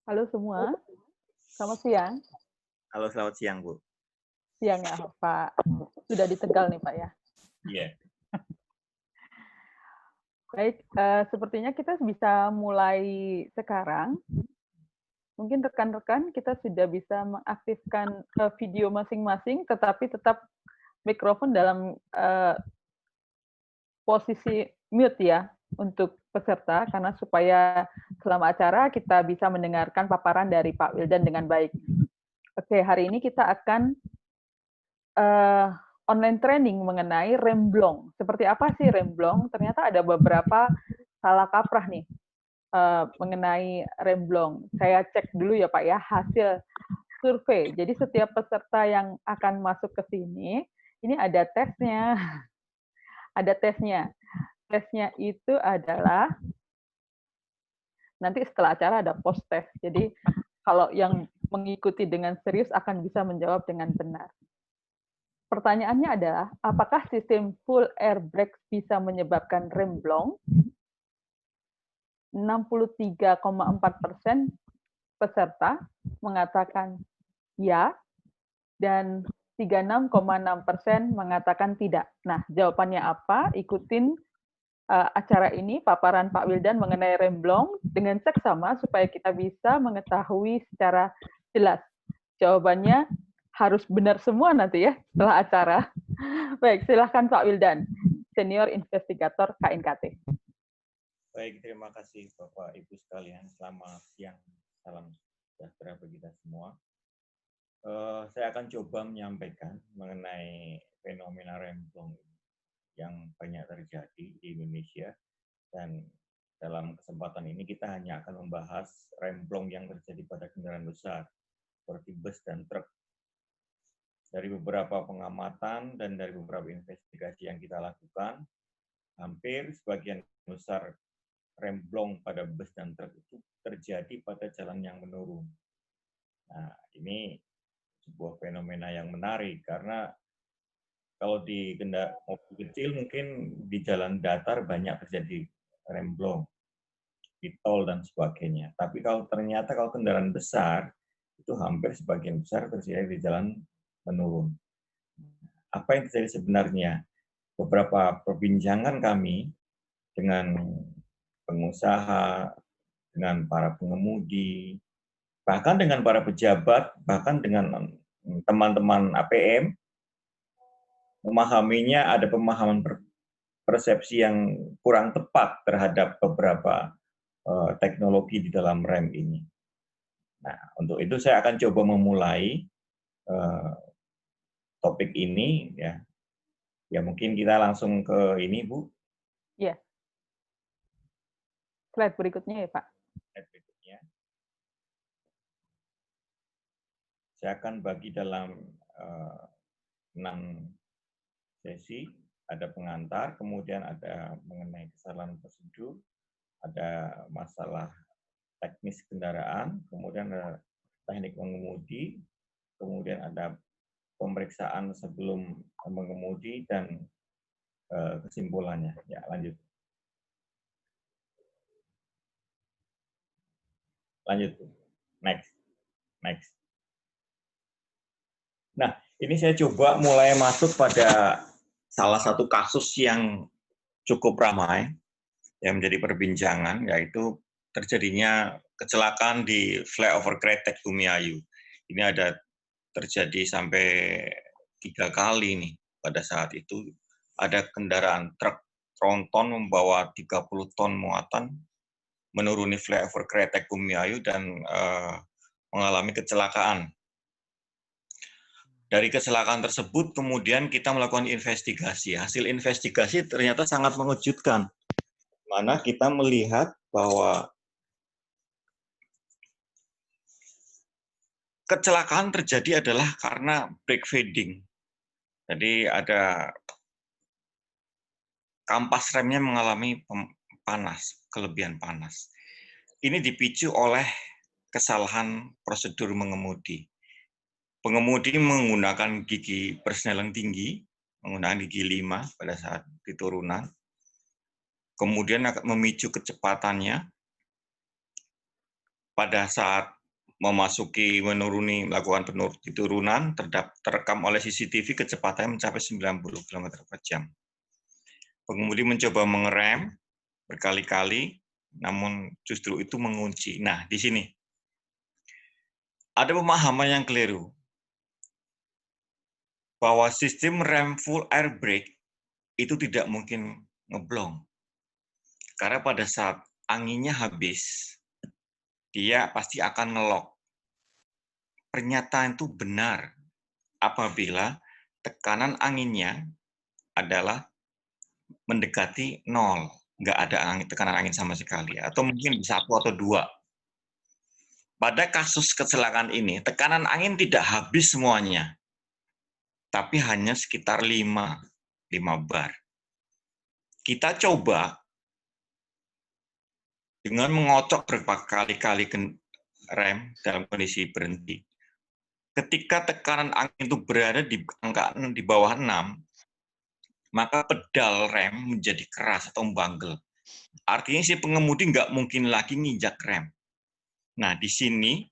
Halo semua, selamat siang. Halo, selamat siang, Bu. Siang ya, Pak. Sudah di Tegal nih, Pak ya. Iya. Baik, sepertinya kita bisa mulai sekarang. Mungkin rekan-rekan kita sudah bisa mengaktifkan video masing-masing, tetapi tetap mikrofon dalam posisi mute ya untuk peserta, karena supaya selama acara kita bisa mendengarkan paparan dari Pak Wildan dengan baik. Oke, hari ini kita akan eh, online training mengenai remblong. Seperti apa sih remblong? Ternyata ada beberapa salah kaprah nih mengenai remblong. Saya cek dulu ya Pak ya hasil survei. Jadi setiap peserta yang akan masuk ke sini, ini ada tesnya. Ada tesnya. Tesnya itu adalah nanti setelah acara ada post test. Jadi kalau yang mengikuti dengan serius akan bisa menjawab dengan benar. Pertanyaannya adalah, apakah sistem full air brake bisa menyebabkan remblong? 63,4% peserta mengatakan ya, dan 36,6% mengatakan tidak. Nah, jawabannya apa? Ikutin acara ini, paparan Pak Wildan mengenai remblong dengan seksama supaya kita bisa mengetahui secara jelas. Jawabannya harus benar semua nanti ya setelah acara. Baik, silahkan Pak Wildan, Senior Investigator KNKT. Baik, terima kasih Bapak Ibu sekalian. Selamat siang, salam sejahtera bagi kita semua. Saya akan coba menyampaikan mengenai fenomena remblong yang banyak terjadi di Indonesia, dan dalam kesempatan ini kita hanya akan membahas remblong yang terjadi pada kendaraan besar seperti bus dan truk. Dari beberapa pengamatan dan dari beberapa investigasi yang kita lakukan, hampir sebagian besar remblong pada bus dan truk itu terjadi pada jalan yang menurun. Nah, ini sebuah fenomena yang menarik karena kalau di mobil kecil mungkin di jalan datar banyak terjadi remblong, di tol dan sebagainya. Tapi kalau kendaraan besar itu hampir sebagian besar terjadi di jalan menurun. Apa yang terjadi sebenarnya? Beberapa perbincangan kami dengan pengusaha, dengan para pengemudi, bahkan dengan para pejabat, bahkan dengan teman-teman APM, memahaminya ada pemahaman persepsi yang kurang tepat terhadap beberapa teknologi di dalam rem ini. Nah, untuk itu saya akan coba memulai topik ini ya. Ya mungkin kita langsung ke ini, Bu. Ya. Slide berikutnya ya, Pak. Slide berikutnya. Saya akan bagi dalam 6 sesi. Ada pengantar, kemudian ada mengenai kesalahan prosedur, ada masalah teknis kendaraan, kemudian ada teknik mengemudi, kemudian ada pemeriksaan sebelum mengemudi, dan kesimpulannya. Ya, lanjut. Lanjut. Next. Next. Nah, ini saya coba mulai masuk pada salah satu kasus yang cukup ramai, yang menjadi perbincangan, yaitu terjadinya kecelakaan di flyover Kretek Bumiayu. Ini ada terjadi sampai 3 kali nih. Pada saat itu ada kendaraan truk tronton membawa 30 ton muatan menuruni flyover Kretek Bumiayu dan mengalami kecelakaan. Dari kecelakaan tersebut kemudian kita melakukan investigasi. Hasil investigasi ternyata sangat mengejutkan, mana kita melihat bahwa kecelakaan terjadi adalah karena brake fading. Jadi ada kampas remnya mengalami panas, kelebihan panas. Ini dipicu oleh kesalahan prosedur mengemudi. Pengemudi menggunakan gigi persneling tinggi, menggunakan gigi 5 pada saat di turunan, kemudian akan memicu kecepatannya. Pada saat melakukan turunan, terekam oleh CCTV kecepatannya mencapai 90 km per jam. Pengemudi mencoba mengerem berkali-kali, namun justru itu mengunci. Nah, di sini ada pemahaman yang keliru bahwa sistem rem full air brake itu tidak mungkin ngeblong. Karena pada saat anginnya habis, dia pasti akan ngelok. Pernyataan itu benar apabila tekanan anginnya adalah mendekati 0. Nggak ada tekanan angin sama sekali. Atau mungkin 1 atau 2. Pada kasus kecelakaan ini, tekanan angin tidak habis semuanya. Tapi hanya sekitar 5 bar. Kita coba dengan mengocok berkali-kali rem dalam kondisi berhenti. Ketika tekanan angin itu berada di angka di bawah 6, maka pedal rem menjadi keras atau membanggel. Artinya si pengemudi nggak mungkin lagi nginjak rem. Nah, di sini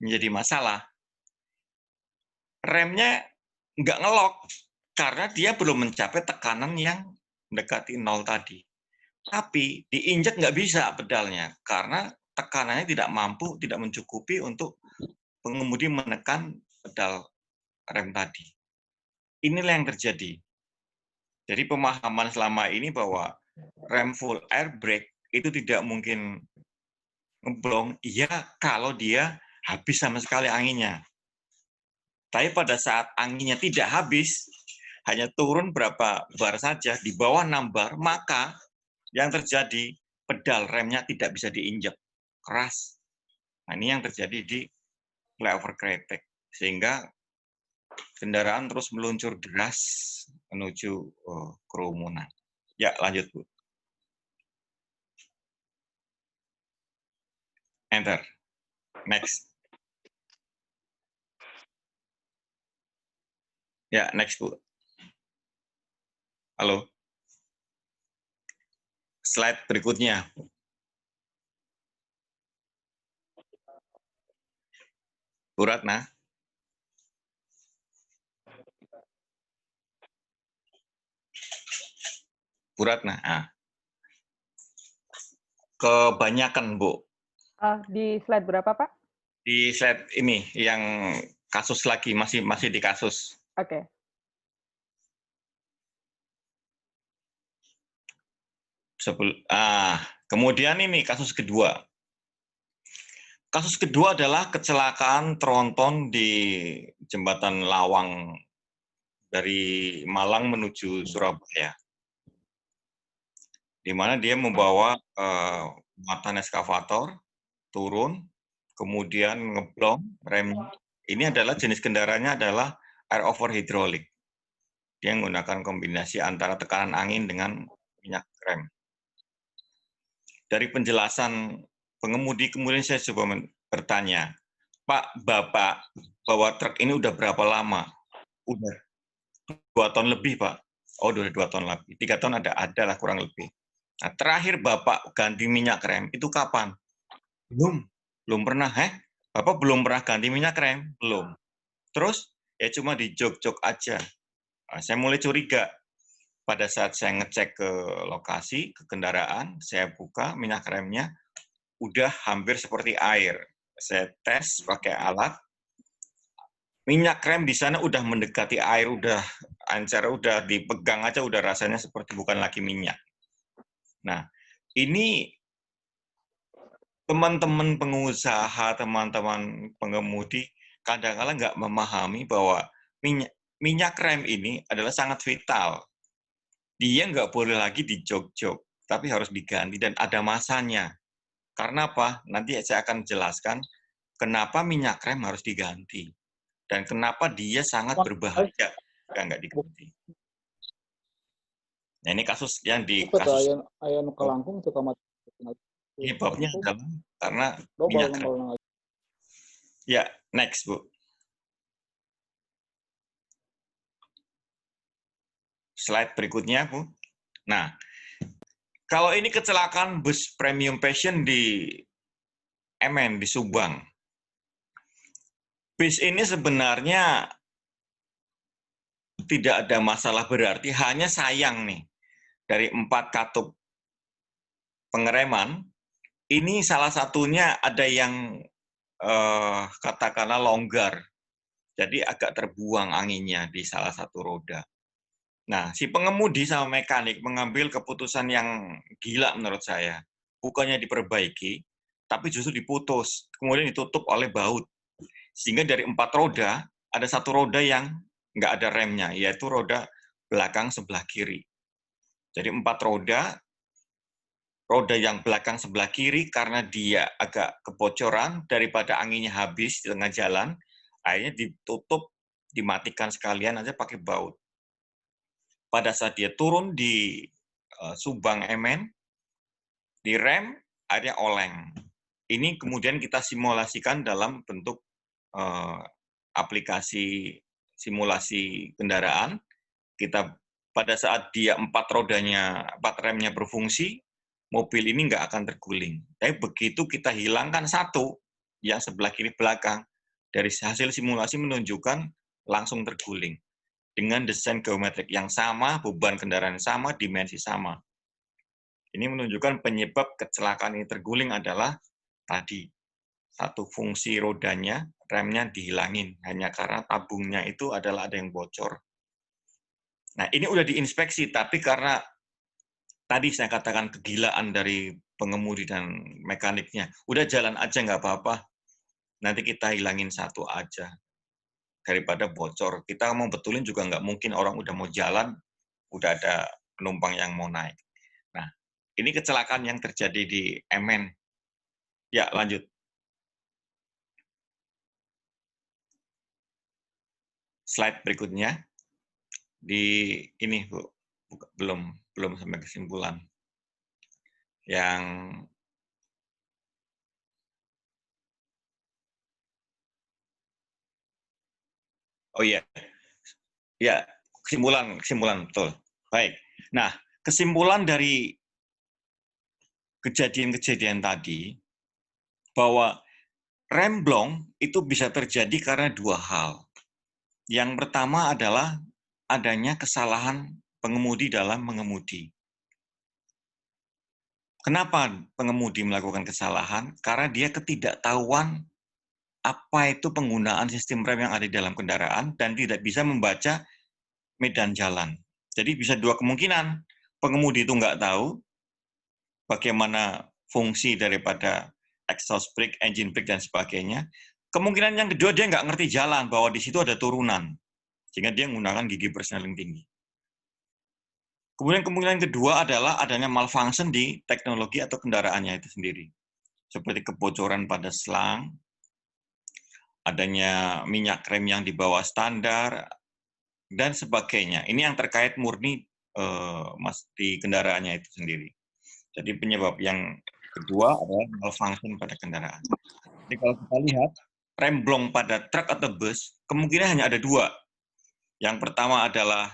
menjadi masalah. Remnya nggak ngelok karena dia belum mencapai tekanan yang mendekati 0 tadi. Tapi diinjak nggak bisa pedalnya karena tekanannya tidak mampu, tidak mencukupi untuk pengemudi menekan pedal rem tadi. Inilah yang terjadi. Jadi pemahaman selama ini bahwa rem full air brake itu tidak mungkin ngeblong, iya kalau dia habis sama sekali anginnya. Tapi pada saat anginnya tidak habis, hanya turun berapa bar saja, di bawah 6 bar, maka yang terjadi pedal remnya tidak bisa diinjak, keras. Nah, ini yang terjadi di flyover Kretek. Sehingga kendaraan terus meluncur deras menuju kerumunan. Ya, lanjut, Bu. Enter. Next. Ya, next, Bu. Halo. Slide berikutnya. Bu Ratna. Bu Ratna. Ah. Kebanyakan, Bu. Di slide berapa, Pak? Di slide ini, yang kasus lagi, masih di kasus. Oke. Kemudian ini kasus kedua. Kasus kedua adalah kecelakaan tronton di Jembatan Lawang dari Malang menuju Surabaya, di mana dia membawa muatan eskavator turun, kemudian ngeblong remnya. Ini adalah jenis kendaraannya adalah air over hydraulic. Dia menggunakan kombinasi antara tekanan angin dengan minyak rem. Dari penjelasan pengemudi, kemudian saya coba bertanya, Pak, Bapak bawa truk ini udah berapa lama? Udah 2 tahun lebih, Pak. Oh, udah 2 tahun lebih. 3 tahun ada lah kurang lebih. Nah, terakhir Bapak ganti minyak rem, itu kapan? Belum pernah. Bapak belum pernah ganti minyak rem? Belum. Terus, ya cuma di jog-jog aja. Nah, saya mulai curiga. Pada saat saya ngecek ke lokasi, ke kendaraan, saya buka minyak remnya, udah hampir seperti air. Saya tes pakai alat, minyak rem di sana udah mendekati air, udah ancar, udah dipegang aja, udah rasanya seperti bukan lagi minyak. Nah, ini teman-teman pengusaha, teman-teman pengemudi, kadang-kadang nggak memahami bahwa minyak rem ini adalah sangat vital. Dia nggak boleh lagi dijog-jog, tapi harus diganti dan ada masanya. Karena apa? Nanti saya akan jelaskan kenapa minyak rem harus diganti dan kenapa dia sangat berbahaya jika nggak diganti. Nah, ini kasus yang di kasus ayam kelangkung itu kamat. Ini babnya adalah karena minyak rem. Ya, next, Bu. Slide berikutnya, Bu. Nah, kalau ini kecelakaan bus Premium Passion di MN, di Subang. bis ini sebenarnya tidak ada masalah berarti, hanya sayang nih, dari 4 katup pengereman, ini salah satunya ada yang katakanlah longgar, jadi agak terbuang anginnya di salah satu roda. Nah, si pengemudi sama mekanik mengambil keputusan yang gila menurut saya. Bukannya diperbaiki, tapi justru diputus, kemudian ditutup oleh baut. Sehingga dari 4 roda, ada satu roda yang nggak ada remnya, yaitu roda belakang sebelah kiri. Jadi 4 roda yang belakang sebelah kiri karena dia agak kebocoran, daripada anginnya habis di tengah jalan, akhirnya ditutup, dimatikan sekalian aja pakai baut. Pada saat dia turun di Subang Emen, di rem, akhirnya oleng. Ini kemudian kita simulasikan dalam bentuk aplikasi simulasi kendaraan. Kita pada saat dia 4 remnya berfungsi, mobil ini nggak akan terguling. Tapi begitu kita hilangkan satu, yang sebelah kiri belakang, dari hasil simulasi menunjukkan langsung terguling. Dengan desain geometrik yang sama, beban kendaraan sama, dimensi sama. Ini menunjukkan penyebab kecelakaan ini terguling adalah tadi, satu fungsi rodanya, remnya dihilangin, hanya karena tabungnya itu adalah ada yang bocor. Nah, ini udah diinspeksi, tapi karena tadi saya katakan kegilaan dari pengemudi dan mekaniknya, udah jalan aja nggak apa-apa, nanti kita hilangin satu aja, daripada bocor. Kita mau betulin juga nggak mungkin, orang udah mau jalan, udah ada penumpang yang mau naik. Nah, ini kecelakaan yang terjadi di Emen. Ya, lanjut. Slide berikutnya. Di ini, Bu. Belum sampai kesimpulan. Yang oh iya. Ya, kesimpulan betul. Baik. Nah, kesimpulan dari kejadian-kejadian tadi bahwa remblong itu bisa terjadi karena 2 hal. Yang pertama adalah adanya kesalahan pengemudi dalam mengemudi. Kenapa pengemudi melakukan kesalahan? Karena dia ketidaktahuan apa itu penggunaan sistem rem yang ada di dalam kendaraan dan tidak bisa membaca medan jalan. Jadi bisa 2 kemungkinan. Pengemudi itu nggak tahu bagaimana fungsi daripada exhaust brake, engine brake, dan sebagainya. Kemungkinan yang kedua, dia nggak ngerti jalan, bahwa di situ ada turunan. Sehingga dia menggunakan gigi persneling tinggi. Kemudian kemungkinan kedua adalah adanya malfunction di teknologi atau kendaraannya itu sendiri. Seperti kebocoran pada selang, adanya minyak rem yang di bawah standar, dan sebagainya. Ini yang terkait murni di kendaraannya itu sendiri. Jadi penyebab yang kedua adalah malfunction pada kendaraan. Jadi kalau kita lihat, remblong pada truk atau bus, kemungkinan hanya ada 2. Yang pertama adalah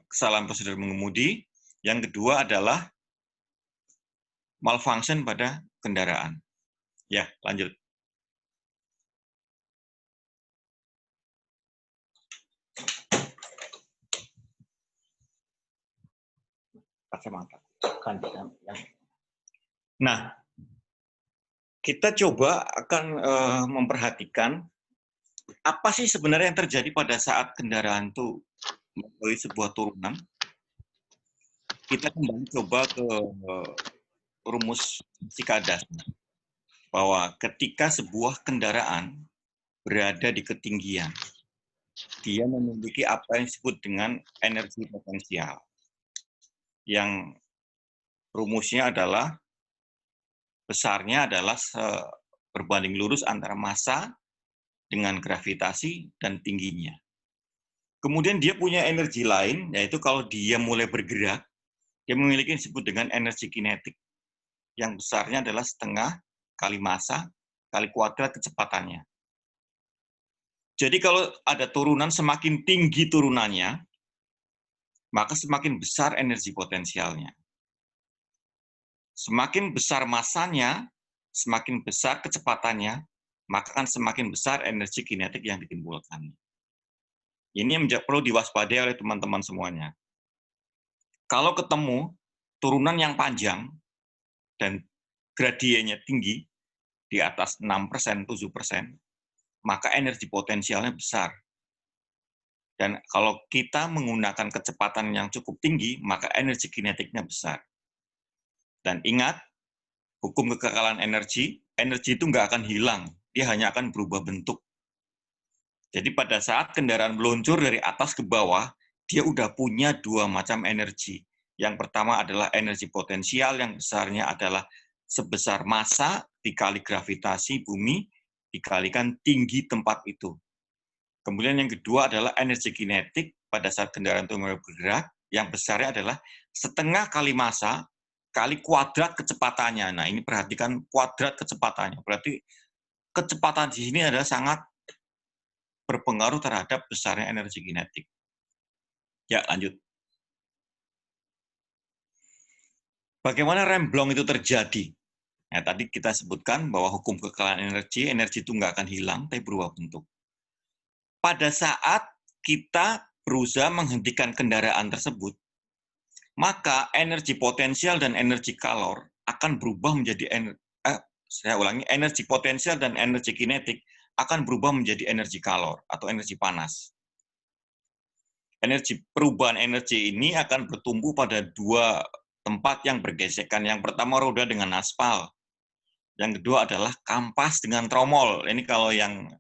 kesalahan prosedur mengemudi, yang kedua adalah malfunction pada kendaraan. Ya, lanjut. Kacamata. Nah, kita coba akan memperhatikan apa sih sebenarnya yang terjadi pada saat kendaraan itu melalui sebuah turunan. Kita kembali coba ke rumus Cicada, bahwa ketika sebuah kendaraan berada di ketinggian, dia memiliki apa yang disebut dengan energi potensial. Yang rumusnya adalah besarnya adalah berbanding lurus antara massa dengan gravitasi dan tingginya. Kemudian dia punya energi lain, yaitu kalau dia mulai bergerak, dia memiliki yang disebut dengan energi kinetik. Yang besarnya adalah setengah kali massa kali kuadrat kecepatannya. Jadi kalau ada turunan, semakin tinggi turunannya, maka semakin besar energi potensialnya. Semakin besar massanya, semakin besar kecepatannya, maka akan semakin besar energi kinetik yang ditimbulkan. Ini yang perlu diwaspadai oleh teman-teman semuanya. Kalau ketemu turunan yang panjang dan gradiennya tinggi, di atas 6%, 7%, maka energi potensialnya besar. Dan kalau kita menggunakan kecepatan yang cukup tinggi, maka energi kinetiknya besar. Dan ingat, hukum kekekalan energi itu nggak akan hilang, dia hanya akan berubah bentuk. Jadi pada saat kendaraan meluncur dari atas ke bawah, dia udah punya dua macam energi. Yang pertama adalah energi potensial yang besarnya adalah sebesar massa dikali gravitasi bumi dikalikan tinggi tempat itu. Kemudian yang kedua adalah energi kinetik pada saat kendaraan itu mulai bergerak, yang besarnya adalah setengah kali massa kali kuadrat kecepatannya. Nah, ini perhatikan kuadrat kecepatannya. Berarti kecepatan di sini adalah sangat berpengaruh terhadap besarnya energi kinetik. Ya, lanjut. Bagaimana remblong itu terjadi? Nah, tadi kita sebutkan bahwa hukum kekekalan energi itu nggak akan hilang, tapi berubah bentuk. Pada saat kita berusaha menghentikan kendaraan tersebut, maka energi potensial dan energi kalor akan berubah menjadi energi potensial dan energi kinetik akan berubah menjadi energi kalor atau energi panas. Perubahan energi ini akan bertumbuh pada dua tempat yang bergesekan. Yang pertama roda dengan aspal. Yang kedua adalah kampas dengan tromol. Ini kalau yang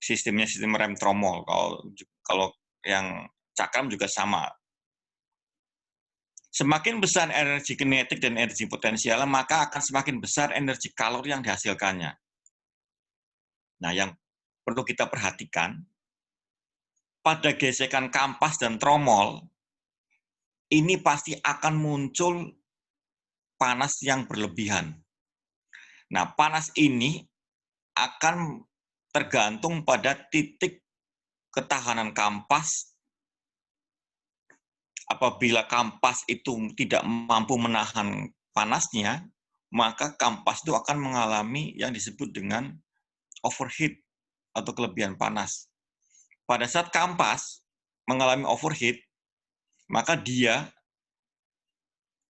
sistem rem tromol. Kalau yang cakram juga sama. Semakin besar energi kinetik dan energi potensial, maka akan semakin besar energi kalor yang dihasilkannya. Nah, yang perlu kita perhatikan, pada gesekan kampas dan tromol, ini pasti akan muncul panas yang berlebihan. Nah, panas ini akan tergantung pada titik ketahanan kampas. Apabila kampas itu tidak mampu menahan panasnya, maka kampas itu akan mengalami yang disebut dengan overheat atau kelebihan panas. Pada saat kampas mengalami overheat, maka dia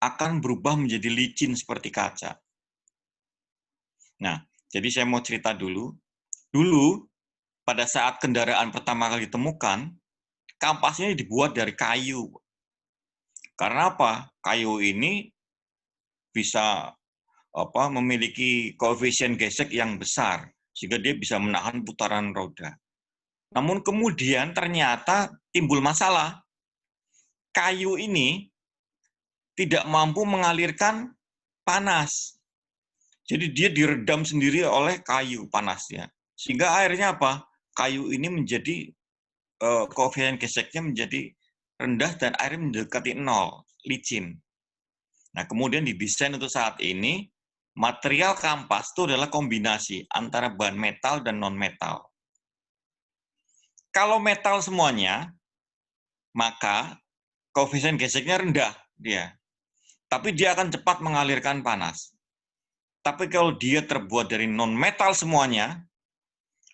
akan berubah menjadi licin seperti kaca. Nah, jadi saya mau cerita dulu. Dulu, pada saat kendaraan pertama kali ditemukan, kampasnya dibuat dari kayu. Karena apa? Kayu ini bisa memiliki koefisien gesek yang besar, sehingga dia bisa menahan putaran roda. Namun kemudian ternyata timbul masalah. Kayu ini tidak mampu mengalirkan panas. Jadi dia diredam sendiri oleh kayu panasnya. Sehingga akhirnya apa? Kayu ini menjadi koefisien geseknya menjadi rendah dan akhirnya mendekati 0, licin. Nah, kemudian didesain untuk saat ini, material kampas itu adalah kombinasi antara bahan metal dan non-metal. Kalau metal semuanya, maka koefisien geseknya rendah dia. Tapi dia akan cepat mengalirkan panas. Tapi kalau dia terbuat dari non-metal semuanya,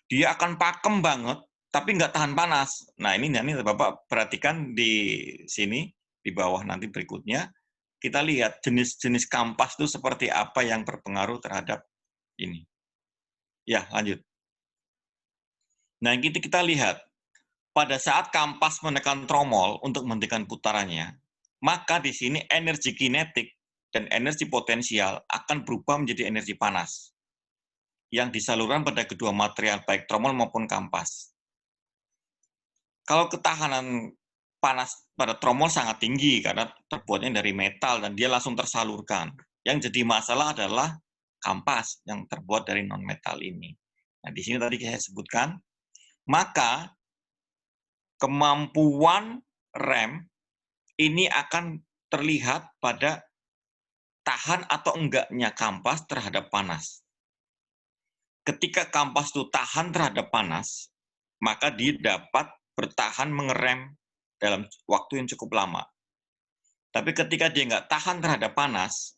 dia akan pakem banget, tapi nggak tahan panas. Nah, ini Bapak perhatikan di sini, di bawah nanti berikutnya, kita lihat jenis-jenis kampas itu seperti apa yang berpengaruh terhadap ini. Ya, lanjut. Nah, kita lihat, pada saat kampas menekan tromol untuk menghentikan putarannya, maka di sini energi kinetik dan energi potensial akan berubah menjadi energi panas yang disalurkan pada kedua material, baik tromol maupun kampas. Kalau ketahanan panas pada tromol sangat tinggi karena terbuatnya dari metal dan dia langsung tersalurkan. Yang jadi masalah adalah kampas yang terbuat dari non-metal ini. Nah, di sini tadi saya sebutkan, maka kemampuan rem ini akan terlihat pada tahan atau enggaknya kampas terhadap panas. Ketika kampas itu tahan terhadap panas, maka dia dapat bertahan mengerem dalam waktu yang cukup lama. Tapi ketika dia nggak tahan terhadap panas,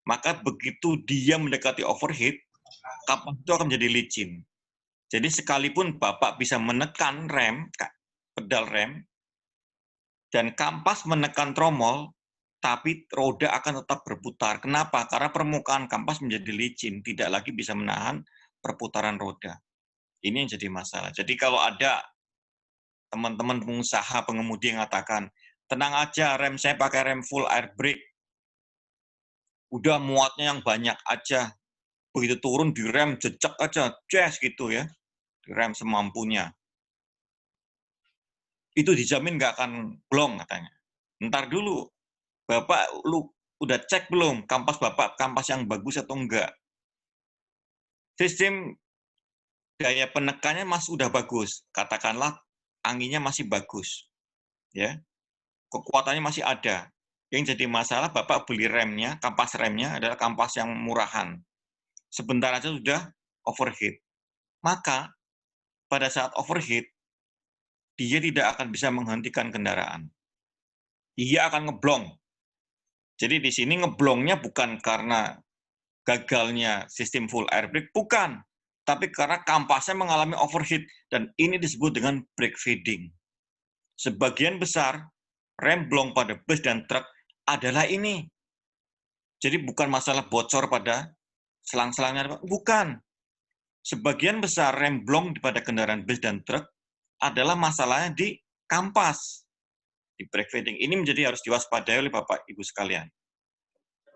maka begitu dia mendekati overheat, kampas itu akan menjadi licin. Jadi sekalipun Bapak bisa menekan rem, pedal rem, dan kampas menekan tromol, tapi roda akan tetap berputar. Kenapa? Karena permukaan kampas menjadi licin, tidak lagi bisa menahan perputaran roda. Ini yang jadi masalah. Jadi kalau ada teman-teman pengusaha, pengemudi yang mengatakan, tenang aja, rem saya pakai rem full air brake, udah muatnya yang banyak aja, begitu turun di rem, jejak aja, ces gitu ya, di rem semampunya. Itu dijamin nggak akan blong katanya. Ntar dulu, Bapak lu udah cek belum kampas Bapak, kampas yang bagus atau enggak? Sistem daya penekannya masih udah bagus, katakanlah anginnya masih bagus, ya, kekuatannya masih ada. Yang jadi masalah Bapak beli remnya, kampas remnya adalah kampas yang murahan. Sebentar aja sudah overheat. Maka pada saat overheat, dia tidak akan bisa menghentikan kendaraan. Dia akan ngeblong. Jadi di sini ngeblongnya bukan karena gagalnya sistem full air brake, bukan. Tapi karena kampasnya mengalami overheat, dan ini disebut dengan brake feeding. Sebagian besar rem blong pada bus dan truk adalah ini. Jadi bukan masalah bocor pada selang-selangnya, bukan. Sebagian besar rem blong pada kendaraan bus dan truk adalah masalahnya di kampas, di brake feeding. Ini menjadi harus diwaspadai oleh Bapak Ibu sekalian.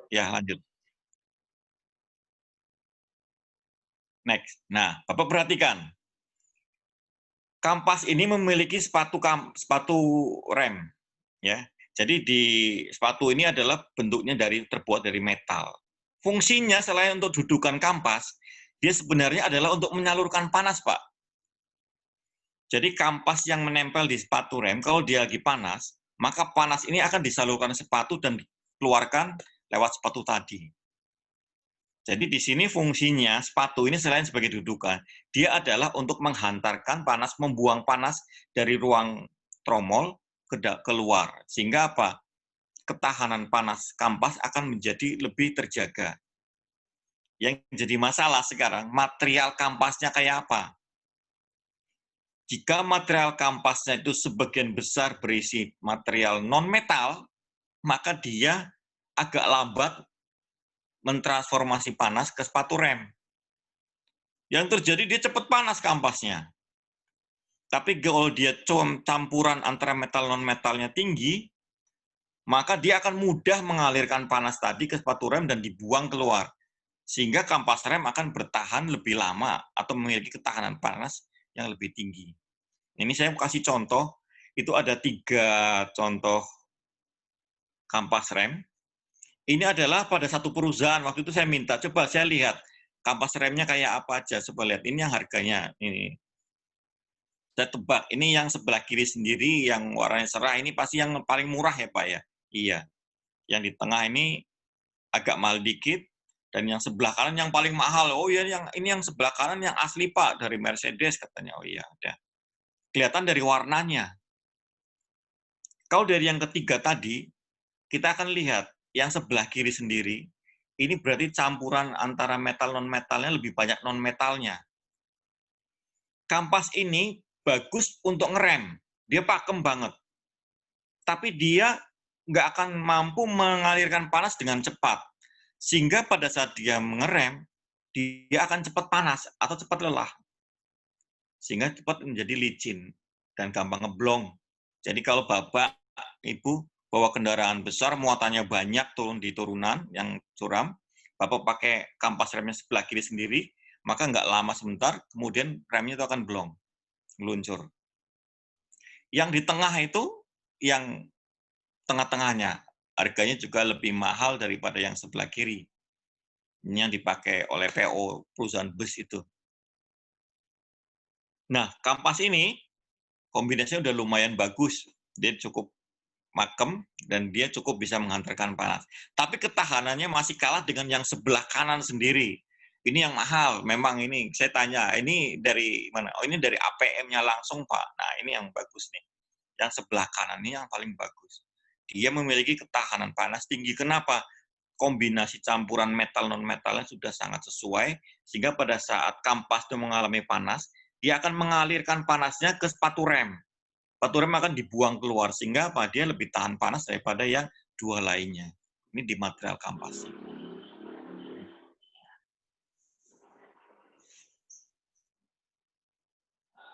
Ya, lanjut. Next. Nah, Bapak perhatikan. Kampas ini memiliki sepatu rem, ya. Jadi di sepatu ini adalah bentuknya terbuat dari metal. Fungsinya selain untuk dudukan kampas, dia sebenarnya adalah untuk menyalurkan panas, Pak. Jadi kampas yang menempel di sepatu rem, kalau dia lagi panas, maka panas ini akan disalurkan sepatu dan dikeluarkan lewat sepatu tadi. Jadi di sini fungsinya sepatu ini selain sebagai dudukan, dia adalah untuk menghantarkan panas, membuang panas dari ruang tromol keluar. Sehingga apa? Ketahanan panas kampas akan menjadi lebih terjaga. Yang jadi masalah sekarang, material kampasnya kayak apa? Jika material kampasnya itu sebagian besar berisi material non-metal, maka dia agak lambat mentransformasi panas ke sepatu rem. Yang terjadi dia cepat panas kampasnya. Tapi kalau dia campuran antara metal non-metalnya tinggi, maka dia akan mudah mengalirkan panas tadi ke sepatu rem dan dibuang keluar. Sehingga kampas rem akan bertahan lebih lama atau memiliki ketahanan panas yang lebih tinggi. Ini saya kasih contoh, itu ada 3 contoh kampas rem. Ini adalah pada satu perusahaan, waktu itu saya minta, coba saya lihat kampas remnya kayak apa aja, coba lihat, ini yang harganya, ini. Saya tebak, ini yang sebelah kiri sendiri, yang warnanya cerah, ini pasti yang paling murah ya Pak ya? Iya. Yang di tengah ini agak mahal dikit, dan yang sebelah kanan yang paling mahal. Oh iya, ini yang sebelah kanan yang asli Pak, dari Mercedes katanya. Oh iya, ada. Kelihatan dari warnanya. Kalau dari yang ketiga tadi, kita akan lihat yang sebelah kiri sendiri, ini berarti campuran antara metal non-metalnya lebih banyak non-metalnya. Kampas ini bagus untuk ngerem, dia pakem banget. Tapi dia nggak akan mampu mengalirkan panas dengan cepat. Sehingga pada saat dia mengerem, dia akan cepat panas atau cepat lelah. Sehingga cepat menjadi licin dan gampang ngeblong. Jadi kalau Bapak, Ibu, bawa kendaraan besar, muatannya banyak turun di turunan yang curam, Bapak pakai kampas remnya sebelah kiri sendiri, maka nggak lama sebentar, kemudian remnya itu akan blong, meluncur. Yang di tengah itu, yang tengah-tengahnya, harganya juga lebih mahal daripada yang sebelah kiri. Ini yang dipakai oleh PO perusahaan bus itu. Nah, kampas ini, kombinasinya udah lumayan bagus. Dia cukup makem, dan dia cukup bisa menghantarkan panas. Tapi ketahanannya masih kalah dengan yang sebelah kanan sendiri. Ini yang mahal, memang ini. Saya tanya, ini dari mana? Oh, ini dari APM-nya langsung, Pak. Nah, ini yang bagus nih. Yang sebelah kanan ini yang paling bagus. Dia memiliki ketahanan panas tinggi. Kenapa? kombinasi campuran metal non-metalnya sudah sangat sesuai, sehingga pada saat kampas itu mengalami panas, dia akan mengalirkan panasnya ke sepatu rem. Sepatu rem akan dibuang keluar, sehingga apa? Dia lebih tahan panas daripada yang dua lainnya. Ini di material kampas.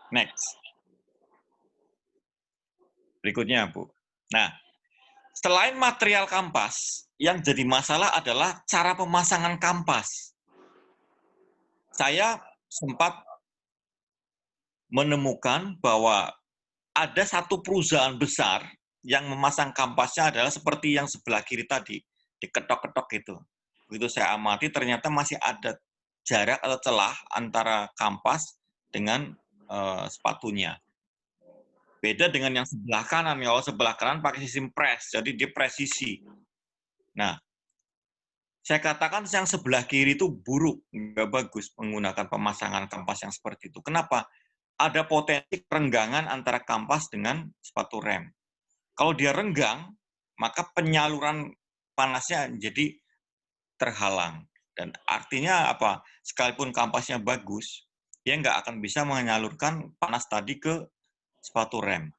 Next. Berikutnya, Bu. Nah, selain material kampas, yang jadi masalah adalah cara pemasangan kampas. Saya sempat menemukan bahwa ada satu perusahaan besar yang memasang kampasnya adalah seperti yang sebelah kiri tadi, diketok-ketok gitu. Begitu saya amati, ternyata masih ada jarak atau celah antara kampas dengan sepatunya. Beda dengan yang sebelah kanan. Kalau sebelah kanan pakai sistem press, jadi dia presisi. Nah, saya katakan yang sebelah kiri itu buruk, nggak bagus menggunakan pemasangan kampas yang seperti itu. Kenapa? Ada potensi kerenggangan antara kampas dengan sepatu rem. Kalau dia renggang, maka penyaluran panasnya jadi terhalang. Dan artinya apa? Sekalipun kampasnya bagus, dia nggak akan bisa menyalurkan panas tadi ke sepatu rem.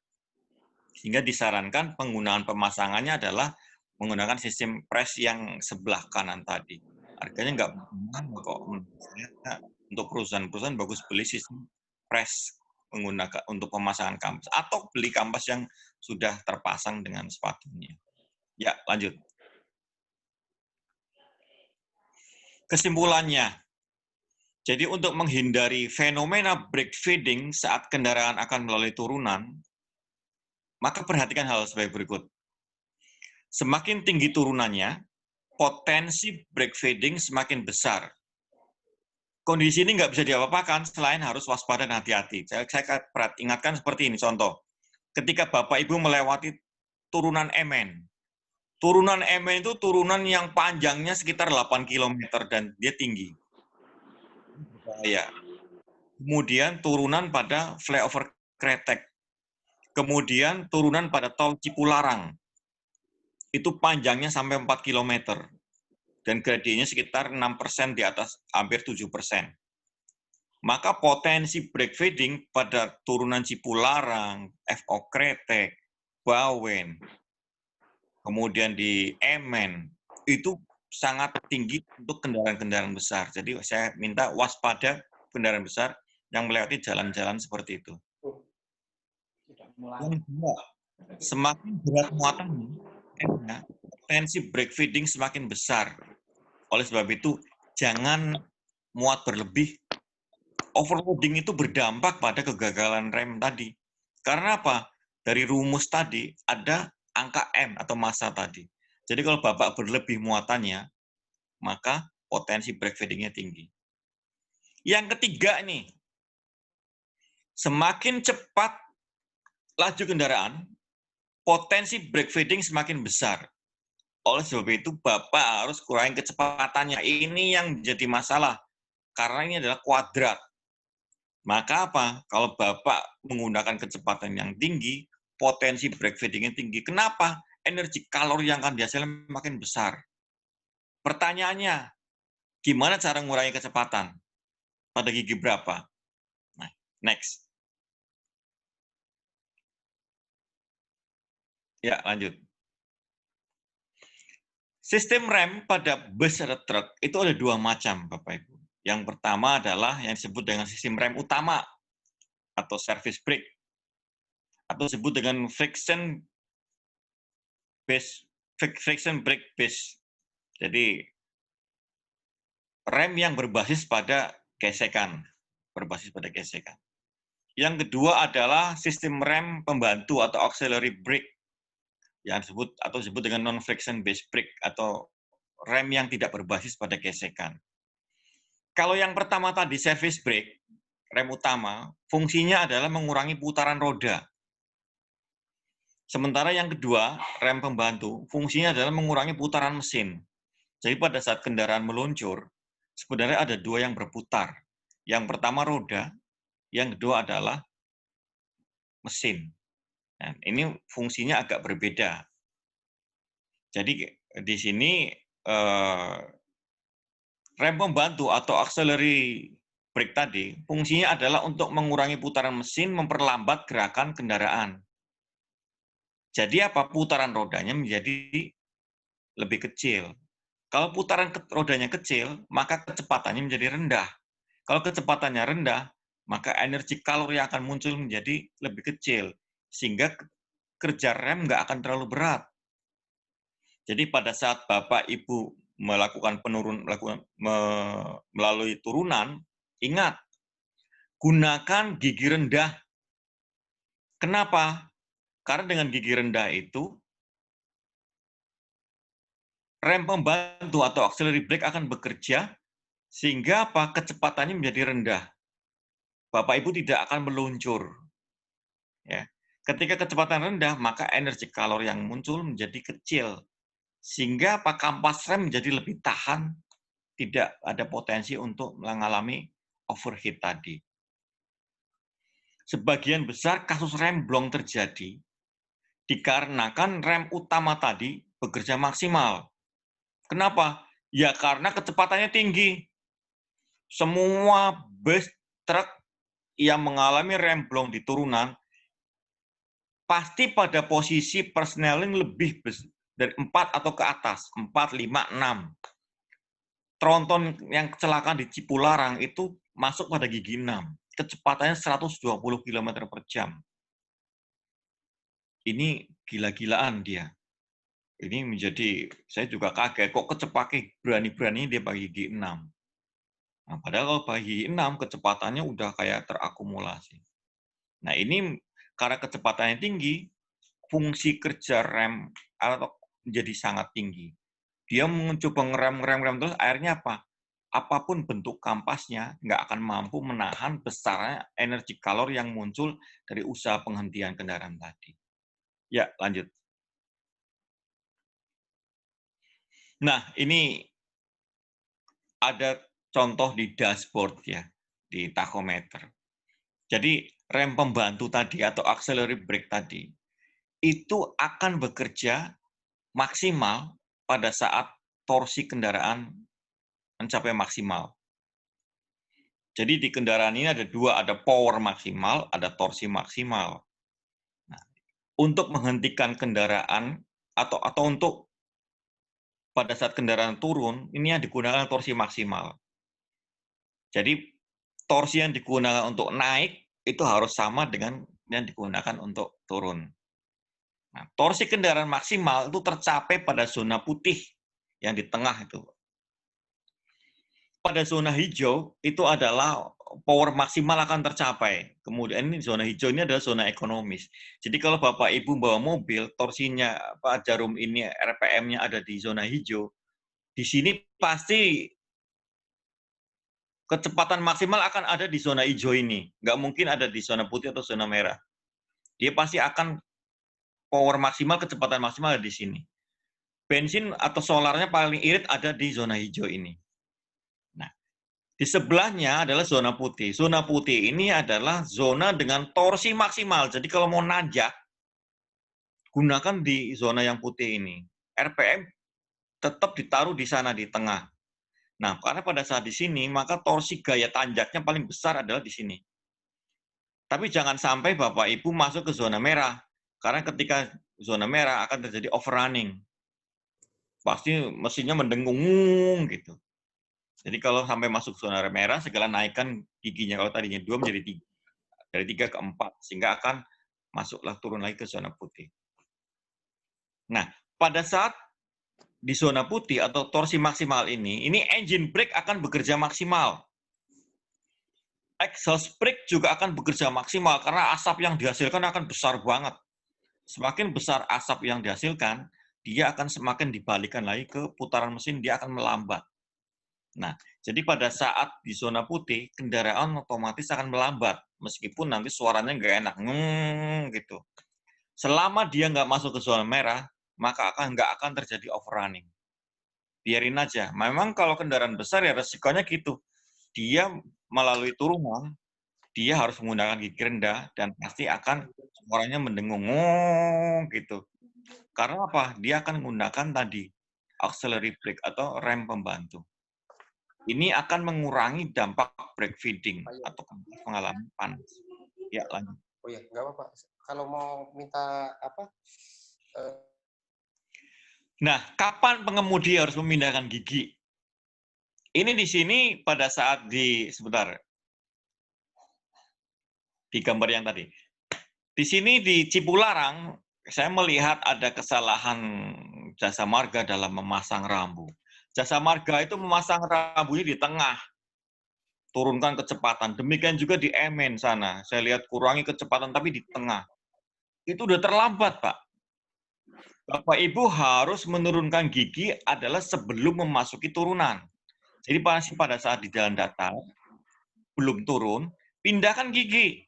Sehingga disarankan penggunaan pemasangannya adalah menggunakan sistem press yang sebelah kanan tadi. Harganya nggak mahal kok. Untuk perusahaan-perusahaan bagus beli sistem press menggunakan untuk pemasangan kampas atau beli kampas yang sudah terpasang dengan sepatunya. Ya, lanjut. Kesimpulannya, jadi untuk menghindari fenomena brake feeding saat kendaraan akan melalui turunan, maka perhatikan hal sebagai berikut. Semakin tinggi turunannya, potensi brake feeding semakin besar. Kondisi ini nggak bisa diapa-apakan selain harus waspada dan hati-hati. Saya ingatkan seperti ini, contoh. Ketika Bapak Ibu melewati turunan MN. Turunan MN itu turunan yang panjangnya sekitar 8 km dan dia tinggi. Ya. Kemudian turunan pada flyover Kretek. Kemudian turunan pada tol Cipularang. Itu panjangnya sampai 4 km. Dan gradiennya sekitar 6% di atas hampir 7%. Maka potensi brake feeding pada turunan Cipularang, FO Kretek, Bawen, kemudian di MN, itu sangat tinggi untuk kendaraan-kendaraan besar. Jadi saya minta waspada kendaraan besar yang melewati jalan-jalan seperti itu. Yang kedua, semakin berat muatannya, potensi brake feeding semakin besar. Oleh sebab itu, jangan muat berlebih. Overloading itu berdampak pada kegagalan rem tadi. Karena apa? Dari rumus tadi ada angka M atau massa tadi. Jadi kalau Bapak berlebih muatannya, maka potensi brake feeding-nya tinggi. Yang ketiga nih, semakin cepat laju kendaraan, potensi brake feeding semakin besar. Oleh sebab itu, Bapak harus kurangi kecepatannya. Ini yang jadi masalah, karena ini adalah kuadrat. Maka apa? Kalau Bapak menggunakan kecepatan yang tinggi, potensi brake feeding-nya tinggi. Kenapa? Energi kalori yang akan dihasilkan makin besar. Pertanyaannya, gimana cara mengurangi kecepatan? Pada gigi berapa? Nah, next. Ya, lanjut. Sistem rem pada bus atau truk itu ada dua macam, Bapak Ibu. Yang pertama adalah yang disebut dengan sistem rem utama atau service brake, atau disebut dengan friction brake base. Jadi rem yang berbasis pada gesekan, Yang kedua adalah sistem rem pembantu atau auxiliary brake, yang disebut dengan non-friction based brake atau rem yang tidak berbasis pada gesekan. Kalau yang pertama tadi service brake, rem utama, fungsinya adalah mengurangi putaran roda. Sementara yang kedua, rem pembantu, fungsinya adalah mengurangi putaran mesin. Jadi pada saat kendaraan meluncur, sebenarnya ada dua yang berputar. Yang pertama roda, yang kedua adalah mesin. Nah, ini fungsinya agak berbeda. Jadi di sini rem pembantu atau auxiliary brake tadi, fungsinya adalah untuk mengurangi putaran mesin, memperlambat gerakan kendaraan. Jadi apa? Putaran rodanya menjadi lebih kecil. Kalau putaran rodanya kecil, maka kecepatannya menjadi rendah. Kalau kecepatannya rendah, maka energi kalori yang akan muncul menjadi lebih kecil. Sehingga kerja rem nggak akan terlalu berat. Jadi pada saat Bapak Ibu melalui turunan, ingat, gunakan gigi rendah. Kenapa? Karena dengan gigi rendah itu, rem pembantu atau auxiliary brake akan bekerja, sehingga apa? Kecepatannya menjadi rendah. Bapak Ibu tidak akan meluncur. Ya. Ketika kecepatan rendah, maka energi kalori yang muncul menjadi kecil. Sehingga apa? Kampas rem menjadi lebih tahan, tidak ada potensi untuk mengalami overheat tadi. Sebagian besar kasus remblong terjadi dikarenakan rem utama tadi bekerja maksimal. Kenapa? Ya karena kecepatannya tinggi. Semua bus truk yang mengalami remblong di turunan pasti pada posisi persneling lebih dari 4 atau ke atas, 4, 5, 6. Tronton yang kecelakaan di Cipularang itu masuk pada gigi 6. Kecepatannya 120 km per jam. Ini gila-gilaan dia. Ini menjadi, saya juga kaget, kok berani-berani dia pakai gigi 6. Nah, padahal kalau pakai gigi 6, kecepatannya udah kayak terakumulasi. Nah, ini karena kecepatannya tinggi, fungsi kerja rem atau menjadi sangat tinggi. Dia mencoba ngerem terus, akhirnya apa? Apapun bentuk kampasnya, nggak akan mampu menahan besarnya energi kalori yang muncul dari usaha penghentian kendaraan tadi. Ya, lanjut. Nah, ini ada contoh di dashboard ya, di tachometer. Jadi, rem pembantu tadi atau auxiliary brake tadi, itu akan bekerja maksimal pada saat torsi kendaraan mencapai maksimal. Jadi di kendaraan ini ada dua, ada power maksimal, ada torsi maksimal. Nah, untuk menghentikan kendaraan atau untuk pada saat kendaraan turun, ini yang digunakan torsi maksimal. Jadi torsi yang digunakan untuk naik itu harus sama dengan yang digunakan untuk turun. Nah, torsi kendaraan maksimal itu tercapai pada zona putih yang di tengah itu. Pada zona hijau itu adalah power maksimal akan tercapai. Kemudian ini zona hijau ini adalah zona ekonomis. Jadi kalau Bapak Ibu bawa mobil, torsinya jarum ini RPM-nya ada di zona hijau, di sini pasti kecepatan maksimal akan ada di zona hijau ini. Nggak mungkin ada di zona putih atau zona merah. Dia pasti akan power maksimal, kecepatan maksimal ada di sini. Bensin atau solarnya paling irit ada di zona hijau ini. Nah, di sebelahnya adalah zona putih. Zona putih ini adalah zona dengan torsi maksimal. Jadi kalau mau nanjak, gunakan di zona yang putih ini. RPM tetap ditaruh di sana di tengah. Nah, karena pada saat di sini, maka torsi gaya tanjaknya paling besar adalah di sini. Tapi jangan sampai Bapak Ibu masuk ke zona merah. Karena ketika zona merah akan terjadi overrunning. Pasti mesinnya mendengung gitu. Jadi kalau sampai masuk zona merah, segala naikkan giginya. Kalau tadinya 2 menjadi 3. Dari 3 ke 4. Sehingga akan masuklah turun lagi ke zona putih. Nah, pada saat di zona putih atau torsi maksimal ini engine brake akan bekerja maksimal. Exhaust brake juga akan bekerja maksimal karena asap yang dihasilkan akan besar banget. Semakin besar asap yang dihasilkan, dia akan semakin dibalikan lagi ke putaran mesin, dia akan melambat. Nah, jadi pada saat di zona putih, kendaraan otomatis akan melambat, meskipun nanti suaranya nggak enak, gitu. Selama dia nggak masuk ke zona merah, maka nggak akan terjadi overrunning. Biarin aja. Memang kalau kendaraan besar ya resikonya gitu. Dia melalui turunan, dia harus menggunakan gigi rendah dan pasti akan suaranya mendengung gitu. Karena apa? Dia akan menggunakan tadi auxiliary brake atau rem pembantu. Ini akan mengurangi dampak brake feeding atau pengalaman panas. Ya, lanjut. Oh ya, nggak apa-apa. Kalau mau minta apa? Nah, kapan pengemudi harus memindahkan gigi? Ini di sini pada saat sebentar. Di gambar yang tadi. Di sini di Cipularang, saya melihat ada kesalahan Jasa Marga dalam memasang rambu. Jasa Marga itu memasang rambunya di tengah. Turunkan kecepatan. Demikian juga di Emen sana. Saya lihat kurangi kecepatan tapi di tengah. Itu udah terlambat, Pak. Bapak Ibu harus menurunkan gigi adalah sebelum memasuki turunan. Jadi pada saat di jalan datar, belum turun, pindahkan gigi.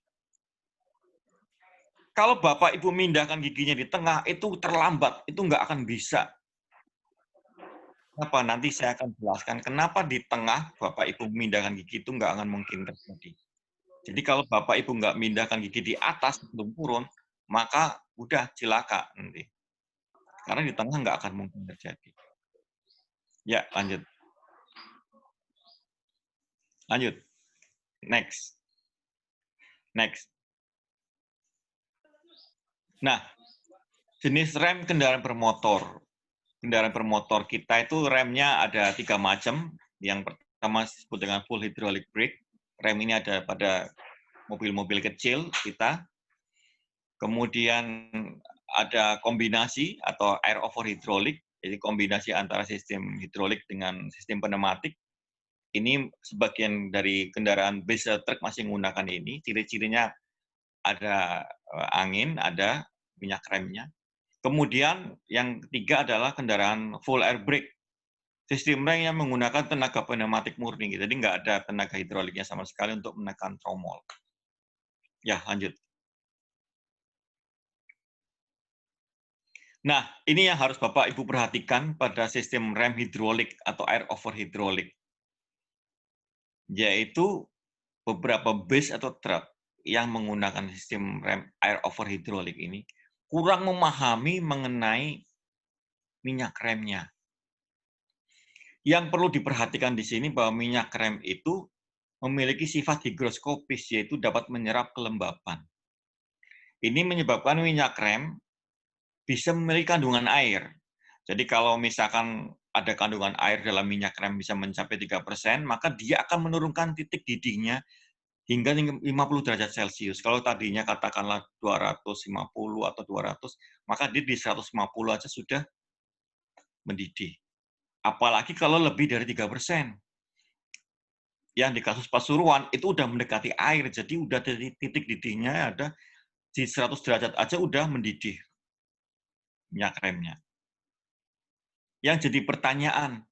Kalau Bapak Ibu memindahkan giginya di tengah, itu terlambat, itu nggak akan bisa. Kenapa? Nanti saya akan jelaskan kenapa di tengah Bapak Ibu memindahkan gigi itu nggak akan mungkin terjadi. Jadi kalau Bapak Ibu nggak memindahkan gigi di atas belum turun, maka udah cilaka nanti. Karena di tengah nggak akan mungkin terjadi. Ya, lanjut. Lanjut. Next. Next. Nah, jenis rem kendaraan bermotor. Kendaraan bermotor kita itu remnya ada 3 macam. Yang pertama disebut dengan full hydraulic brake. Rem ini ada pada mobil-mobil kecil kita. Kemudian ada kombinasi atau air over hydraulic. Jadi kombinasi antara sistem hidrolik dengan sistem pneumatik. Ini sebagian dari kendaraan bus truk masih menggunakan ini. Ciri-cirinya ada angin, ada minyak remnya. Kemudian yang ketiga adalah kendaraan full air brake. Sistem rem yang menggunakan tenaga pneumatik murni. Jadi nggak ada tenaga hidroliknya sama sekali untuk menekan tromol. Ya, lanjut. Nah, ini yang harus Bapak Ibu perhatikan pada sistem rem hidrolik atau air over hidrolik. Yaitu beberapa bus atau truk yang menggunakan sistem rem air over hidrolik ini kurang memahami mengenai minyak remnya. Yang perlu diperhatikan di sini bahwa minyak rem itu memiliki sifat higroskopis, yaitu dapat menyerap kelembapan. Ini menyebabkan minyak rem bisa memiliki kandungan air. Jadi kalau misalkan ada kandungan air dalam minyak rem bisa mencapai 3%, maka dia akan menurunkan titik didihnya hingga 50 derajat Celcius. Kalau tadinya katakanlah 250 atau 200, maka dia di 150 aja sudah mendidih. Apalagi kalau lebih dari 3%. Yang di kasus Pasuruan itu udah mendekati air, jadi udah titik didihnya ada di 100 derajat aja udah mendidih minyak remnya. Yang jadi pertanyaan,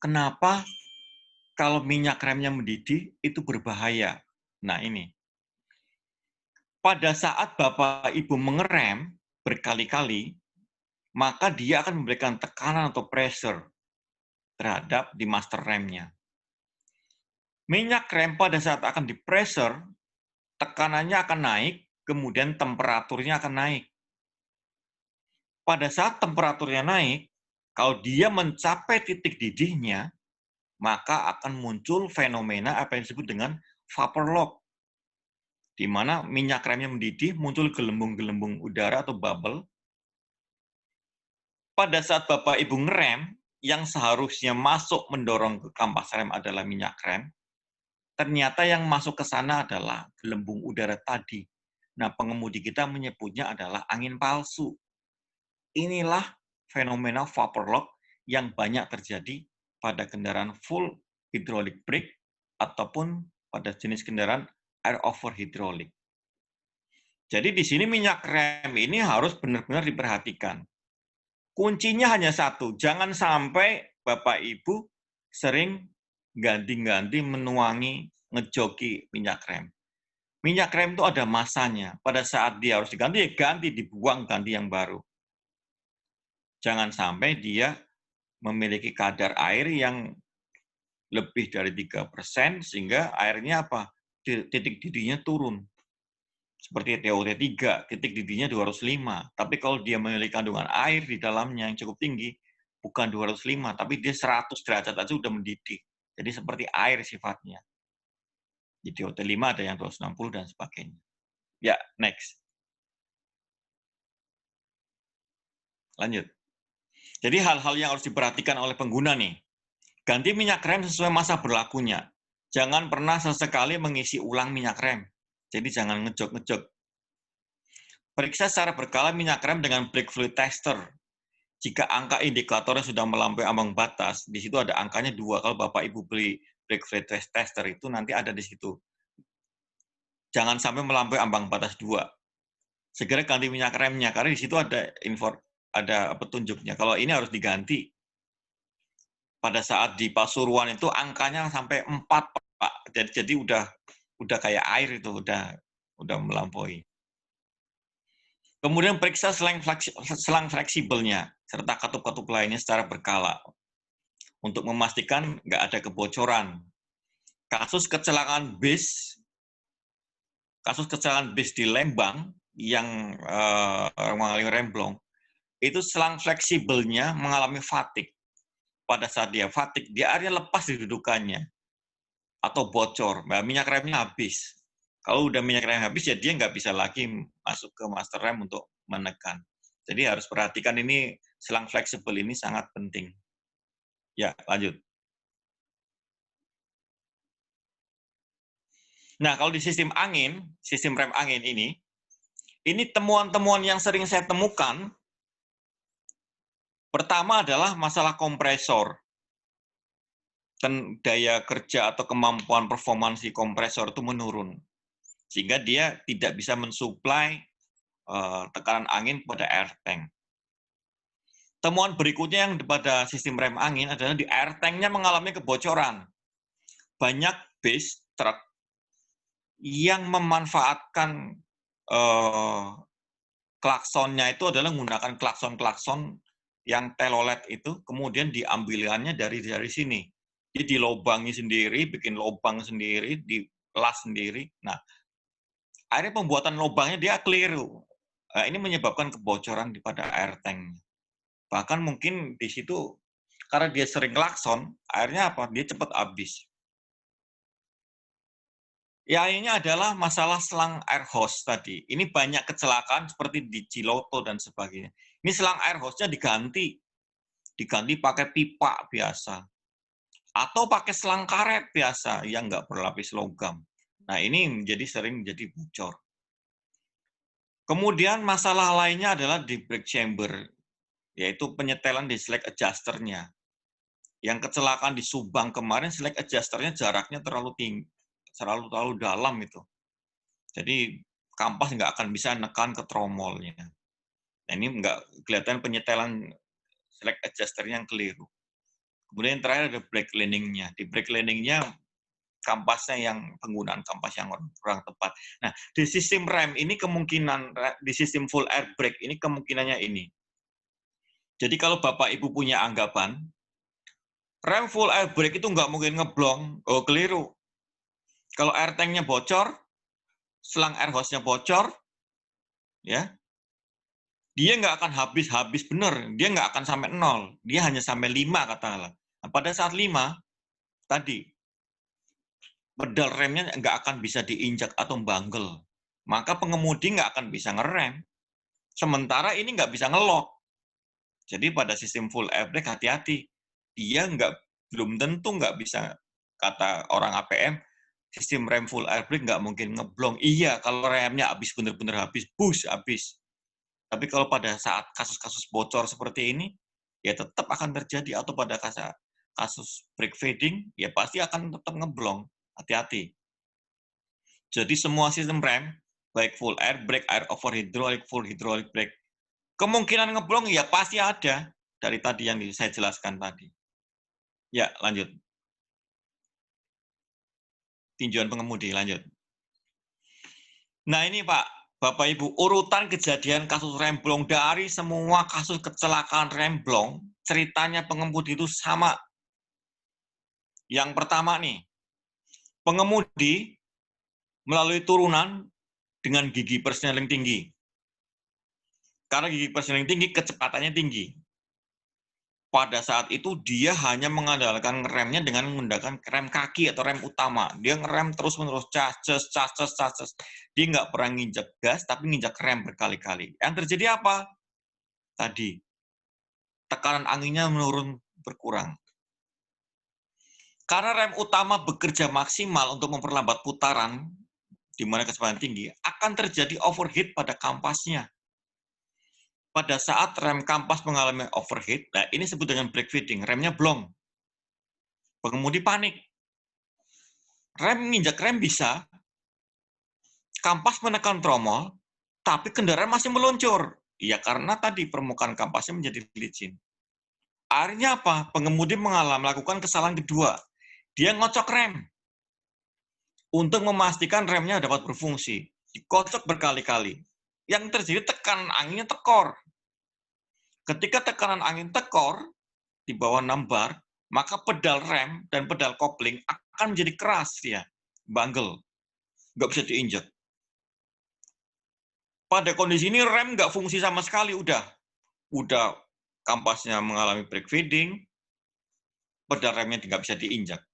kenapa kalau minyak remnya mendidih itu berbahaya? Nah ini. Pada saat Bapak Ibu mengerem berkali-kali, maka dia akan memberikan tekanan atau pressure terhadap di master remnya. Minyak rem pada saat akan di-pressure, tekanannya akan naik, kemudian temperaturnya akan naik. Pada saat temperaturnya naik, kalau dia mencapai titik didihnya, maka akan muncul fenomena apa yang disebut dengan vapor lock, di mana minyak remnya mendidih, muncul gelembung-gelembung udara atau bubble. Pada saat Bapak Ibu ngerem, yang seharusnya masuk mendorong ke kampas rem adalah minyak rem, ternyata yang masuk ke sana adalah gelembung udara tadi. Nah, pengemudi kita menyebutnya adalah angin palsu. Inilah fenomena vapor lock yang banyak terjadi pada kendaraan full hydraulic brake ataupun pada jenis kendaraan air over hydraulic. Jadi di sini minyak rem ini harus benar-benar diperhatikan. Kuncinya hanya satu, jangan sampai Bapak Ibu sering ganti-ganti menuangi, ngejoki minyak rem. Minyak rem itu ada masanya. Pada saat dia harus diganti, ya ganti, dibuang, ganti yang baru. Jangan sampai dia memiliki kadar air yang lebih dari 3%, sehingga airnya apa? Titik didihnya turun. Seperti TOT3, titik didihnya 205. Tapi kalau dia memiliki kandungan air di dalamnya yang cukup tinggi, bukan 205, tapi dia 100 derajat aja udah mendidih. Jadi seperti air sifatnya. Di DOT5 ada yang 260 dan sebagainya. Ya, next. Lanjut. Jadi hal-hal yang harus diperhatikan oleh pengguna nih. Ganti minyak rem sesuai masa berlakunya. Jangan pernah sesekali mengisi ulang minyak rem. Jadi jangan ngejok-ngejok. Periksa secara berkala minyak rem dengan brake fluid tester. Jika angka indikatornya sudah melampaui ambang batas, di situ ada angkanya 2. Kalau Bapak Ibu beli brake fluid tester itu nanti ada di situ. Jangan sampai melampaui ambang batas 2. Segera ganti minyak remnya, karena di situ ada petunjuknya. Kalau ini harus diganti. Pada saat di Pasuruan itu angkanya sampai 4, Pak. Jadi udah kayak air itu, udah melampaui. Kemudian periksa selang fleksibelnya serta katup-katup lainnya secara berkala untuk memastikan nggak ada kebocoran. Kasus kecelakaan bis di Lembang yang mengalami remblong, itu selang fleksibelnya mengalami fatigue. Pada saat dia fatigue, dia akhirnya lepas di dudukannya atau bocor. Nah, minyak remnya habis. Kalau udah minyak rem habis, ya dia nggak bisa lagi masuk ke master rem untuk menekan. Jadi harus perhatikan ini, selang fleksibel ini sangat penting. Ya, lanjut. Nah, kalau di sistem rem angin ini temuan-temuan yang sering saya temukan, pertama adalah masalah kompresor. Daya kerja atau kemampuan performansi kompresor itu menurun. Sehingga dia tidak bisa mensuplai tekanan angin pada air tank. Temuan berikutnya yang pada sistem rem angin adalah di air tank-nya mengalami kebocoran. Banyak bis, truk, yang memanfaatkan klaksonnya itu adalah menggunakan klakson-klakson yang telolet itu, kemudian diambilannya dari sini. Jadi dilobangi sendiri, bikin lubang sendiri, dilas sendiri. Nah, akhirnya pembuatan lubangnya dia keliru. Nah, ini menyebabkan kebocoran pada air tank. Bahkan mungkin di situ, karena dia sering klakson, akhirnya apa? Dia cepat habis. Ya, ini adalah masalah selang air hose tadi. Ini banyak kecelakaan seperti di Ciloto dan sebagainya. Ini selang air hose-nya diganti pakai pipa biasa. Atau pakai selang karet biasa yang nggak berlapis logam. Nah, ini sering menjadi bocor. Kemudian masalah lainnya adalah di brake chamber, yaitu penyetelan di slack adjuster-nya. Yang kecelakaan di Subang kemarin, slack adjuster-nya jaraknya terlalu tinggi, terlalu dalam itu. Jadi kampas nggak akan bisa nekan ke tromolnya. Nah, ini nggak kelihatan penyetelan slack adjuster-nya yang keliru. Kemudian yang terakhir ada brake landing-nya. Di brake landing-nya kampasnya yang penggunaan kampas yang kurang tepat. Nah, di sistem rem ini di sistem full air brake ini kemungkinannya ini. Jadi kalau Bapak Ibu punya anggapan, rem full air brake itu nggak mungkin ngeblong, oh keliru. Kalau air tank-nya bocor, selang air hose-nya bocor, ya, dia nggak akan habis benar, dia nggak akan sampai 0, dia hanya sampai 5 katakanlah. Nah, pada saat 5, tadi, pedal remnya nggak akan bisa diinjak atau banggel. Maka pengemudi nggak akan bisa ngerem. Sementara ini nggak bisa ngelok. Jadi pada sistem full air brake hati-hati. Dia belum tentu nggak bisa, kata orang APM, sistem rem full air brake nggak mungkin ngeblong. Iya, kalau remnya habis, benar-benar habis, habis. Tapi kalau pada saat kasus-kasus bocor seperti ini, ya tetap akan terjadi. Atau pada kasus brake fading, ya pasti akan tetap ngeblong. Hati-hati. Jadi semua sistem rem, baik full air brake, air over hydraulic, full hydraulic brake, kemungkinan ngeblong ya pasti ada dari tadi yang saya jelaskan tadi. Ya, lanjut. Tinjauan pengemudi, lanjut. Nah ini Pak, Bapak Ibu, urutan kejadian kasus remblong dari semua kasus kecelakaan remblong, ceritanya pengemudi itu sama. Yang pertama nih, pengemudi melalui turunan dengan gigi persneling tinggi. Karena gigi persneling tinggi, kecepatannya tinggi. pada saat itu dia hanya mengandalkan remnya dengan menggunakan rem kaki atau rem utama. Dia ngerem terus-menerus, cas. Dia nggak pernah nginjak gas, tapi nginjak rem berkali-kali. Yang terjadi apa? Tadi, tekanan anginnya menurun berkurang. Karena rem utama bekerja maksimal untuk memperlambat putaran, di mana kecepatan tinggi, akan terjadi overheat pada kampasnya. Pada saat rem kampas mengalami overheat, nah ini disebut dengan brake feeding, remnya blong. Pengemudi panik. Nginjak rem bisa, kampas menekan tromol, tapi kendaraan masih meluncur. Ya karena tadi permukaan kampasnya menjadi licin. Akhirnya apa? Pengemudi melakukan kesalahan kedua. Dia ngocok rem. Untuk memastikan remnya dapat berfungsi. Dikocok berkali-kali. Yang terjadi tekanan anginnya tekor. Ketika tekanan angin tekor, di bawah 6 bar, maka pedal rem dan pedal kopling akan menjadi keras dia, banggel, nggak bisa diinjak. Pada kondisi ini rem nggak fungsi sama sekali, udah kampasnya mengalami brake feeding, pedal remnya nggak bisa diinjak.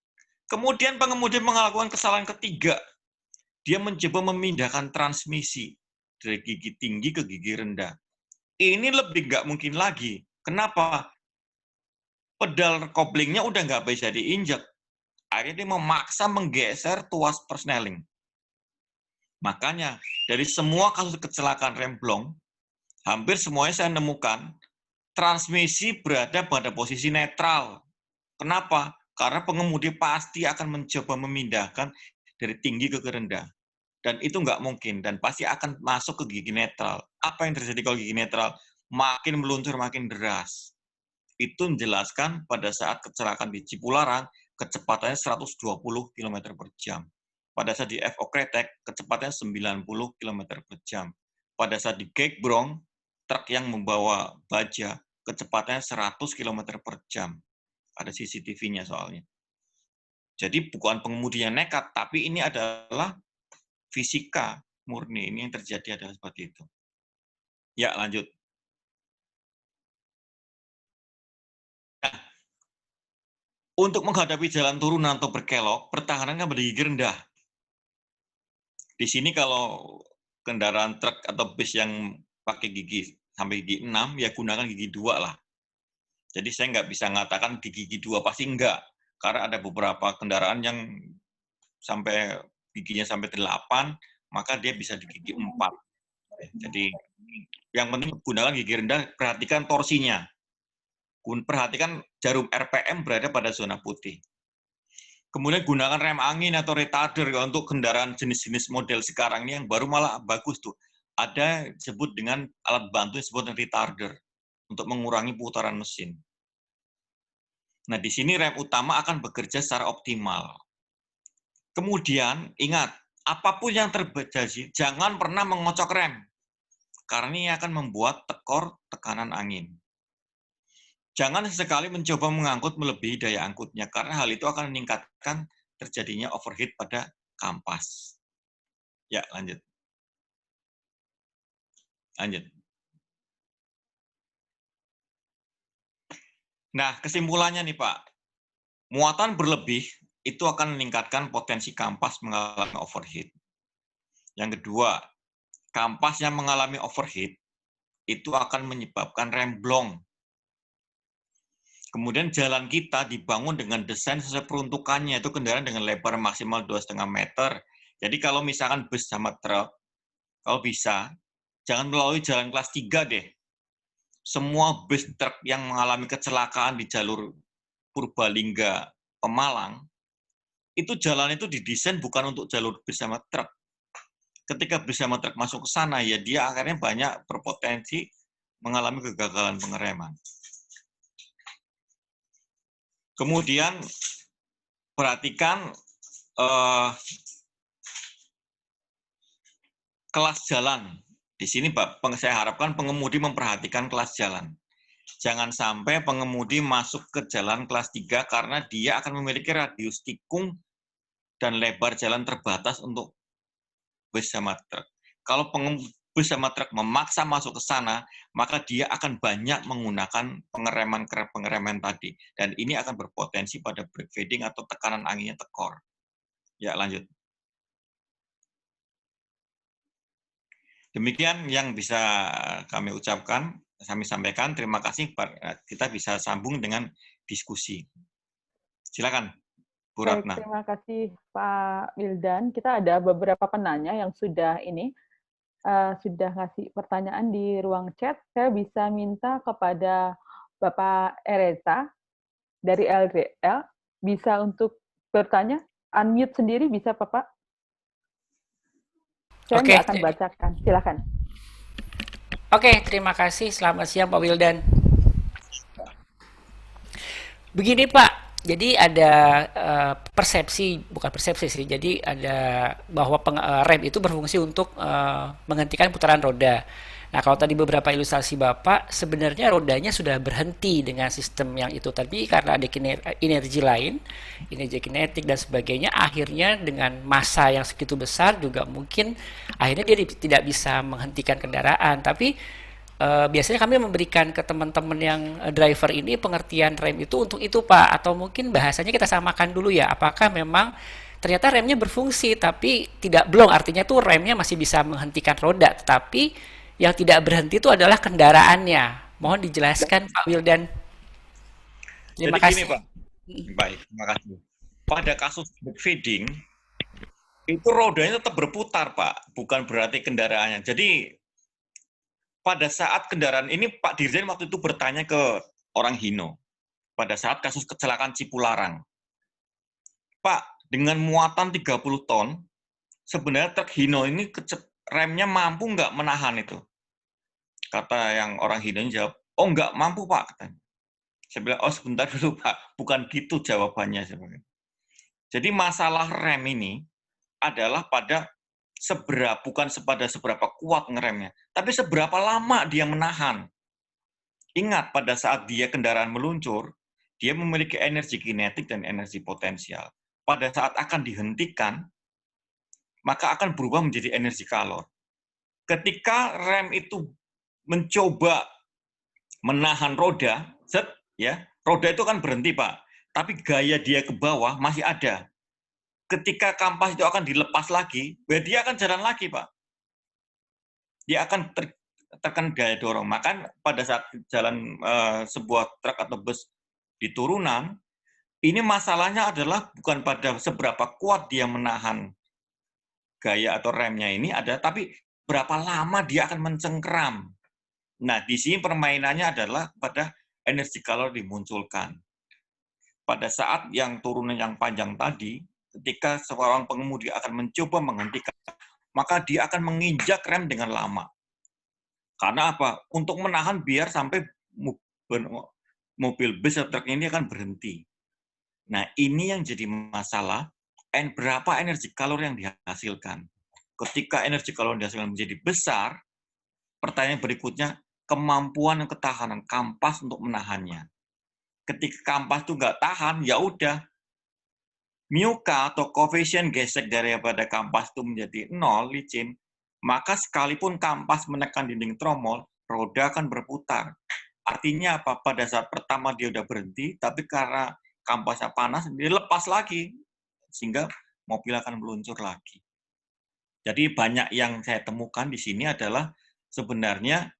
Kemudian pengemudi melakukan kesalahan ketiga, dia mencoba memindahkan transmisi dari gigi tinggi ke gigi rendah. Ini lebih nggak mungkin lagi. Kenapa? Pedal koplingnya udah nggak bisa diinjak. Akhirnya dia memaksa menggeser tuas persneling. Makanya, dari semua kasus kecelakaan rem blong, hampir semuanya saya nemukan, transmisi berada pada posisi netral. Kenapa? Karena pengemudi pasti akan mencoba memindahkan dari tinggi ke rendah. Dan itu nggak mungkin, dan pasti akan masuk ke gigi netral. Apa yang terjadi kalau gigi netral? Makin meluncur, makin deras. Itu menjelaskan pada saat kecelakaan di Cipularang, kecepatannya 120 km per jam. Pada saat di FO Kretek, kecepatannya 90 km per jam. Pada saat di Gekbrong, truk yang membawa baja, kecepatannya 100 km per jam. Ada CCTV-nya soalnya. Jadi bukan pengemudi yang nekat, tapi ini adalah fisika murni. Ini yang terjadi adalah seperti itu. Ya, lanjut. Nah, untuk menghadapi jalan turunan atau berkelok, pertahanan kan pada gigi rendah. Di sini kalau kendaraan truk atau bis yang pakai gigi sampai gigi 6, ya gunakan gigi 2 lah. Jadi saya nggak bisa mengatakan di gigi 2 pasti enggak. Karena ada beberapa kendaraan yang sampai giginya sampai 8, maka dia bisa di gigi 4. Jadi yang penting gunakan gigi rendah, perhatikan torsinya. Perhatikan jarum RPM berada pada zona putih. Kemudian gunakan rem angin atau retarder untuk kendaraan jenis-jenis model sekarang ini yang baru malah bagus tuh. Ada disebut dengan alat bantu disebut retarder untuk mengurangi putaran mesin. Nah, di sini rem utama akan bekerja secara optimal. Kemudian, ingat, apapun yang terjadi, jangan pernah mengocok rem. Karena ini akan membuat tekor tekanan angin. Jangan sesekali mencoba mengangkut melebihi daya angkutnya, karena hal itu akan meningkatkan terjadinya overheat pada kampas. Ya, lanjut. Lanjut. Nah, kesimpulannya nih Pak, muatan berlebih itu akan meningkatkan potensi kampas mengalami overheat. Yang kedua, kampas yang mengalami overheat itu akan menyebabkan rem blong. Kemudian jalan kita dibangun dengan desain sesuai peruntukannya, itu kendaraan dengan lebar maksimal 2,5 meter. Jadi kalau misalkan bus sama truk, kalau bisa, jangan melalui jalan kelas 3 deh. Semua bus truk yang mengalami kecelakaan di jalur Purbalingga, Pemalang, itu jalan itu didesain bukan untuk jalur bus sama truk. Ketika bus sama truk masuk ke sana, ya dia akhirnya banyak berpotensi mengalami kegagalan pengereman. Kemudian perhatikan kelas jalan. Di sini saya harapkan pengemudi memperhatikan kelas jalan. Jangan sampai pengemudi masuk ke jalan kelas 3 karena dia akan memiliki radius tikung dan lebar jalan terbatas untuk bus sama truk. Kalau bus bus sama truk memaksa masuk ke sana, maka dia akan banyak menggunakan pengereman tadi. Dan ini akan berpotensi pada brake fading atau tekanan anginnya tekor. Ya, lanjut. Demikian yang bisa kami ucapkan, kami sampaikan. Terima kasih. Kita bisa sambung dengan diskusi. Silakan, Bu Baik, Ratna. terima kasih Pak Wildan. Kita ada beberapa penanya yang sudah sudah ngasih pertanyaan di ruang chat. Saya bisa minta kepada Bapak Ereza dari LGL bisa untuk bertanya, unmute sendiri bisa Bapak? Saya Oke. nggak akan bacakan. Silakan. Oke, terima kasih. Selamat siang Pak Wildan. Begini Pak, jadi ada persepsi, bukan persepsi sih, jadi ada bahwa rem itu berfungsi untuk menghentikan putaran roda. Nah, kalau tadi beberapa ilustrasi Bapak, sebenarnya rodanya sudah berhenti dengan sistem yang itu. Tapi karena ada energi lain, energi kinetik dan sebagainya, akhirnya dengan massa yang segitu besar juga mungkin akhirnya dia tidak bisa menghentikan kendaraan. Tapi biasanya kami memberikan ke teman-teman yang driver ini pengertian rem itu untuk itu Pak, atau mungkin bahasanya kita samakan dulu ya, apakah memang ternyata remnya berfungsi tapi tidak belum, artinya tuh remnya masih bisa menghentikan roda, tetapi yang tidak berhenti itu adalah kendaraannya. Mohon dijelaskan Pak Wildan. Terima kasih. Gini, Pak. Baik, terima kasih. Pada kasus brake fading, itu rodanya tetap berputar Pak, bukan berarti kendaraannya. Jadi pada saat kendaraan ini Pak Dirjen waktu itu bertanya ke orang Hino, pada saat kasus kecelakaan Cipularang. Pak, dengan muatan 30 ton, sebenarnya truk Hino ini remnya mampu nggak menahan itu? Kata yang orang Hino jawab, oh nggak mampu Pak. Katanya. Saya bilang, oh sebentar dulu Pak, bukan gitu jawabannya. Jadi masalah rem ini adalah pada bukan pada seberapa kuat ngeremnya, tapi seberapa lama dia menahan. Ingat, pada saat dia kendaraan meluncur, dia memiliki energi kinetik dan energi potensial. Pada saat akan dihentikan, maka akan berubah menjadi energi kalor. Ketika rem itu mencoba menahan roda, roda itu kan berhenti Pak, tapi gaya dia ke bawah masih ada. Ketika kampas itu akan dilepas lagi, dia akan jalan lagi Pak. Dia akan terkena gaya dorong. Maka pada saat jalan sebuah truk atau bus di turunan, ini masalahnya adalah bukan pada seberapa kuat dia menahan gaya atau remnya ini ada, tapi berapa lama dia akan mencengkeram. Nah, di sini permainannya adalah pada energi kalor dimunculkan. Pada saat yang turunan yang panjang tadi, ketika seorang pengemudi akan mencoba menghentikan, maka dia akan menginjak rem dengan lama. Karena apa? Untuk menahan biar sampai mobil bus atau truk ini akan berhenti. Nah, ini yang jadi masalah, berapa energi kalor yang dihasilkan. Ketika energi kalor yang dihasilkan menjadi besar, pertanyaan berikutnya, kemampuan dan ketahanan kampas untuk menahannya. Ketika kampas itu nggak tahan, ya udah, muka atau koefisien gesek daripada kampas itu menjadi 0, licin, maka sekalipun kampas menekan dinding tromol, roda akan berputar. Artinya apa? Pada saat pertama dia udah berhenti, tapi karena kampasnya panas, dia lepas lagi, sehingga mobil akan meluncur lagi. Jadi banyak yang saya temukan di sini adalah sebenarnya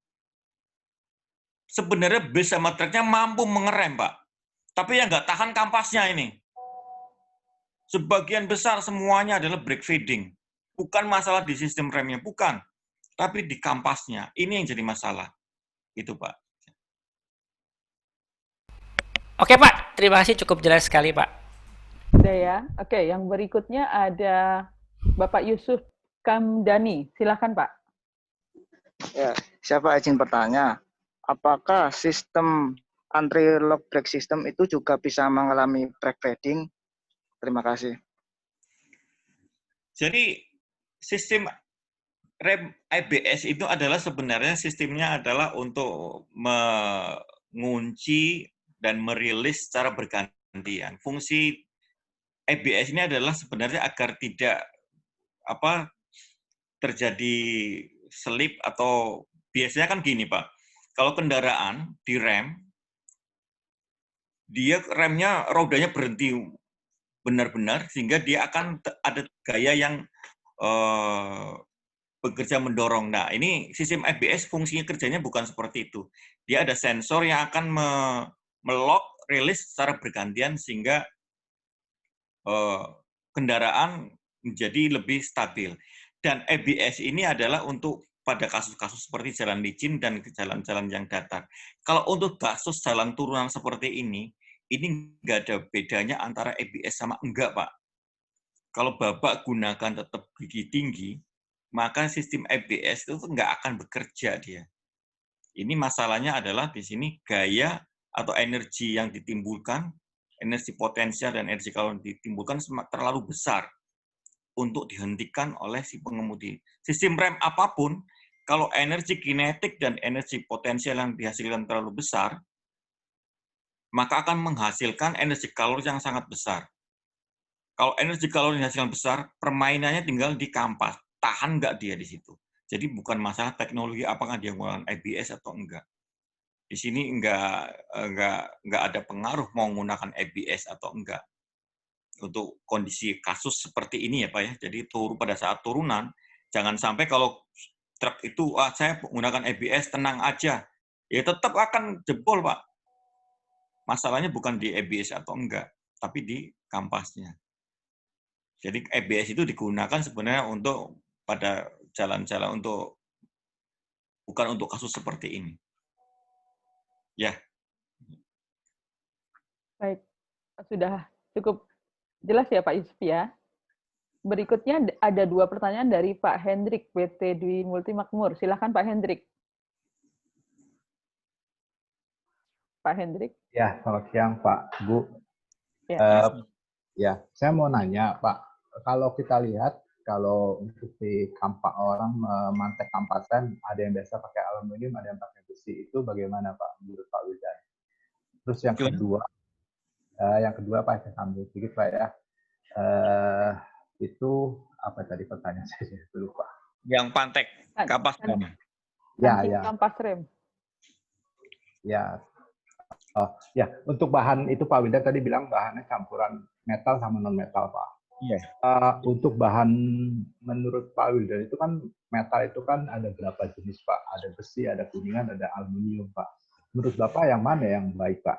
bus sama truknya mampu mengerem, Pak. Tapi yang nggak tahan kampasnya ini. Sebagian besar semuanya adalah brake fading. Bukan masalah di sistem remnya, bukan. Tapi di kampasnya. Ini yang jadi masalah. Itu, Pak. Oke, Pak. Terima kasih. Cukup jelas sekali, Pak. Sudah ya. Oke, yang berikutnya ada Bapak Yusuf Kamdani. Silakan, Pak. Ya, siapa izin bertanya? Apakah sistem anti-lock brake system itu juga bisa mengalami brake fading? Terima kasih. Jadi sistem rem ABS itu adalah sebenarnya sistemnya adalah untuk mengunci dan merilis secara bergantian. Fungsi ABS ini adalah sebenarnya agar tidak terjadi selip atau biasanya kan gini Pak, kalau kendaraan direm, dia remnya rodanya berhenti benar-benar sehingga dia akan ada gaya yang bekerja mendorong. Nah, ini sistem ABS fungsinya kerjanya bukan seperti itu. Dia ada sensor yang akan melock, rilis secara bergantian sehingga kendaraan menjadi lebih stabil. Dan ABS ini adalah untuk pada kasus-kasus seperti jalan licin dan jalan-jalan yang datar. Kalau untuk kasus jalan turunan seperti ini nggak ada bedanya antara ABS sama enggak, Pak. Kalau Bapak gunakan tetap gigi tinggi, maka sistem ABS itu nggak akan bekerja dia. Ini masalahnya adalah di sini gaya atau energi yang ditimbulkan, energi potensial dan energi kalau ditimbulkan terlalu besar untuk dihentikan oleh si pengemudi. Sistem rem apapun, kalau energi kinetik dan energi potensial yang dihasilkan terlalu besar, maka akan menghasilkan energi kalori yang sangat besar. Kalau energi kalori dihasilkan besar, permainannya tinggal di kampas. Tahan nggak dia di situ. Jadi bukan masalah teknologi apakah dia menggunakan ABS atau enggak. Di sini enggak ada pengaruh mau menggunakan ABS atau enggak. Untuk kondisi kasus seperti ini ya Pak ya. Jadi pada saat turunan, jangan sampai kalau truk itu, saya menggunakan ABS, tenang aja. Ya tetap akan jebol Pak. Masalahnya bukan di ABS atau enggak, tapi di kampasnya. Jadi ABS itu digunakan sebenarnya untuk pada jalan-jalan bukan untuk kasus seperti ini. Ya. Baik, sudah cukup jelas ya Pak Yusuf ya. Berikutnya ada 2 pertanyaan dari Pak Hendrik, PT Dwi Multimakmur. Silakan Pak Hendrik. Pak Hendrik. Ya, selamat siang Pak, Bu. Ya. Saya mau nanya Pak, kalau kita lihat, kalau untuk di kampak orang memantek kampasan, ada yang biasa pakai aluminium, ada yang pakai besi. Itu bagaimana Pak, menurut Pak Wildan? Terus yang kedua Pak, saya sambung sedikit Pak ya. Itu apa tadi pertanyaan saya lupa. Yang pantek, kampas rem. Ya. Kampas rem. Ya. Oh, ya, untuk bahan itu Pak Wildan tadi bilang bahannya campuran metal sama non metal Pak. Iya. Untuk bahan menurut Pak Wildan itu kan metal itu kan ada berapa jenis Pak? Ada besi, ada kuningan, ada aluminium Pak. Menurut Bapak yang mana yang baik Pak?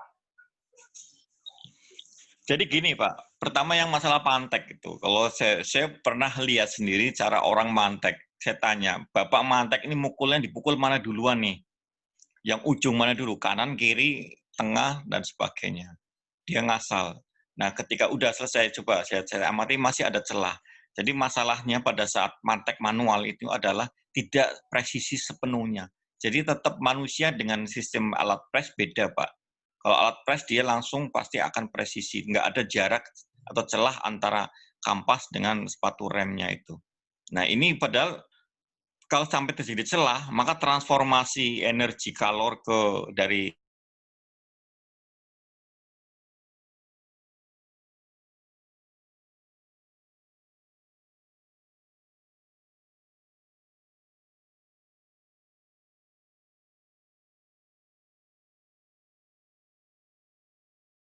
Jadi gini Pak, pertama yang masalah pantek itu, kalau saya pernah lihat sendiri cara orang mantek. Saya tanya, Bapak mantek ini mukulnya dipukul mana duluan nih? Yang ujung mana dulu? Kanan, kiri, tengah, dan sebagainya. Dia ngasal. Nah, ketika udah selesai, coba saya amati masih ada celah. Jadi masalahnya pada saat mantek manual itu adalah tidak presisi sepenuhnya. Jadi tetap manusia dengan sistem alat press beda, Pak. Kalau alat press dia langsung pasti akan presisi. Nggak ada jarak atau celah antara kampas dengan sepatu remnya itu. Nah, ini padahal kalau sampai terjadi celah, maka transformasi energi kalor dari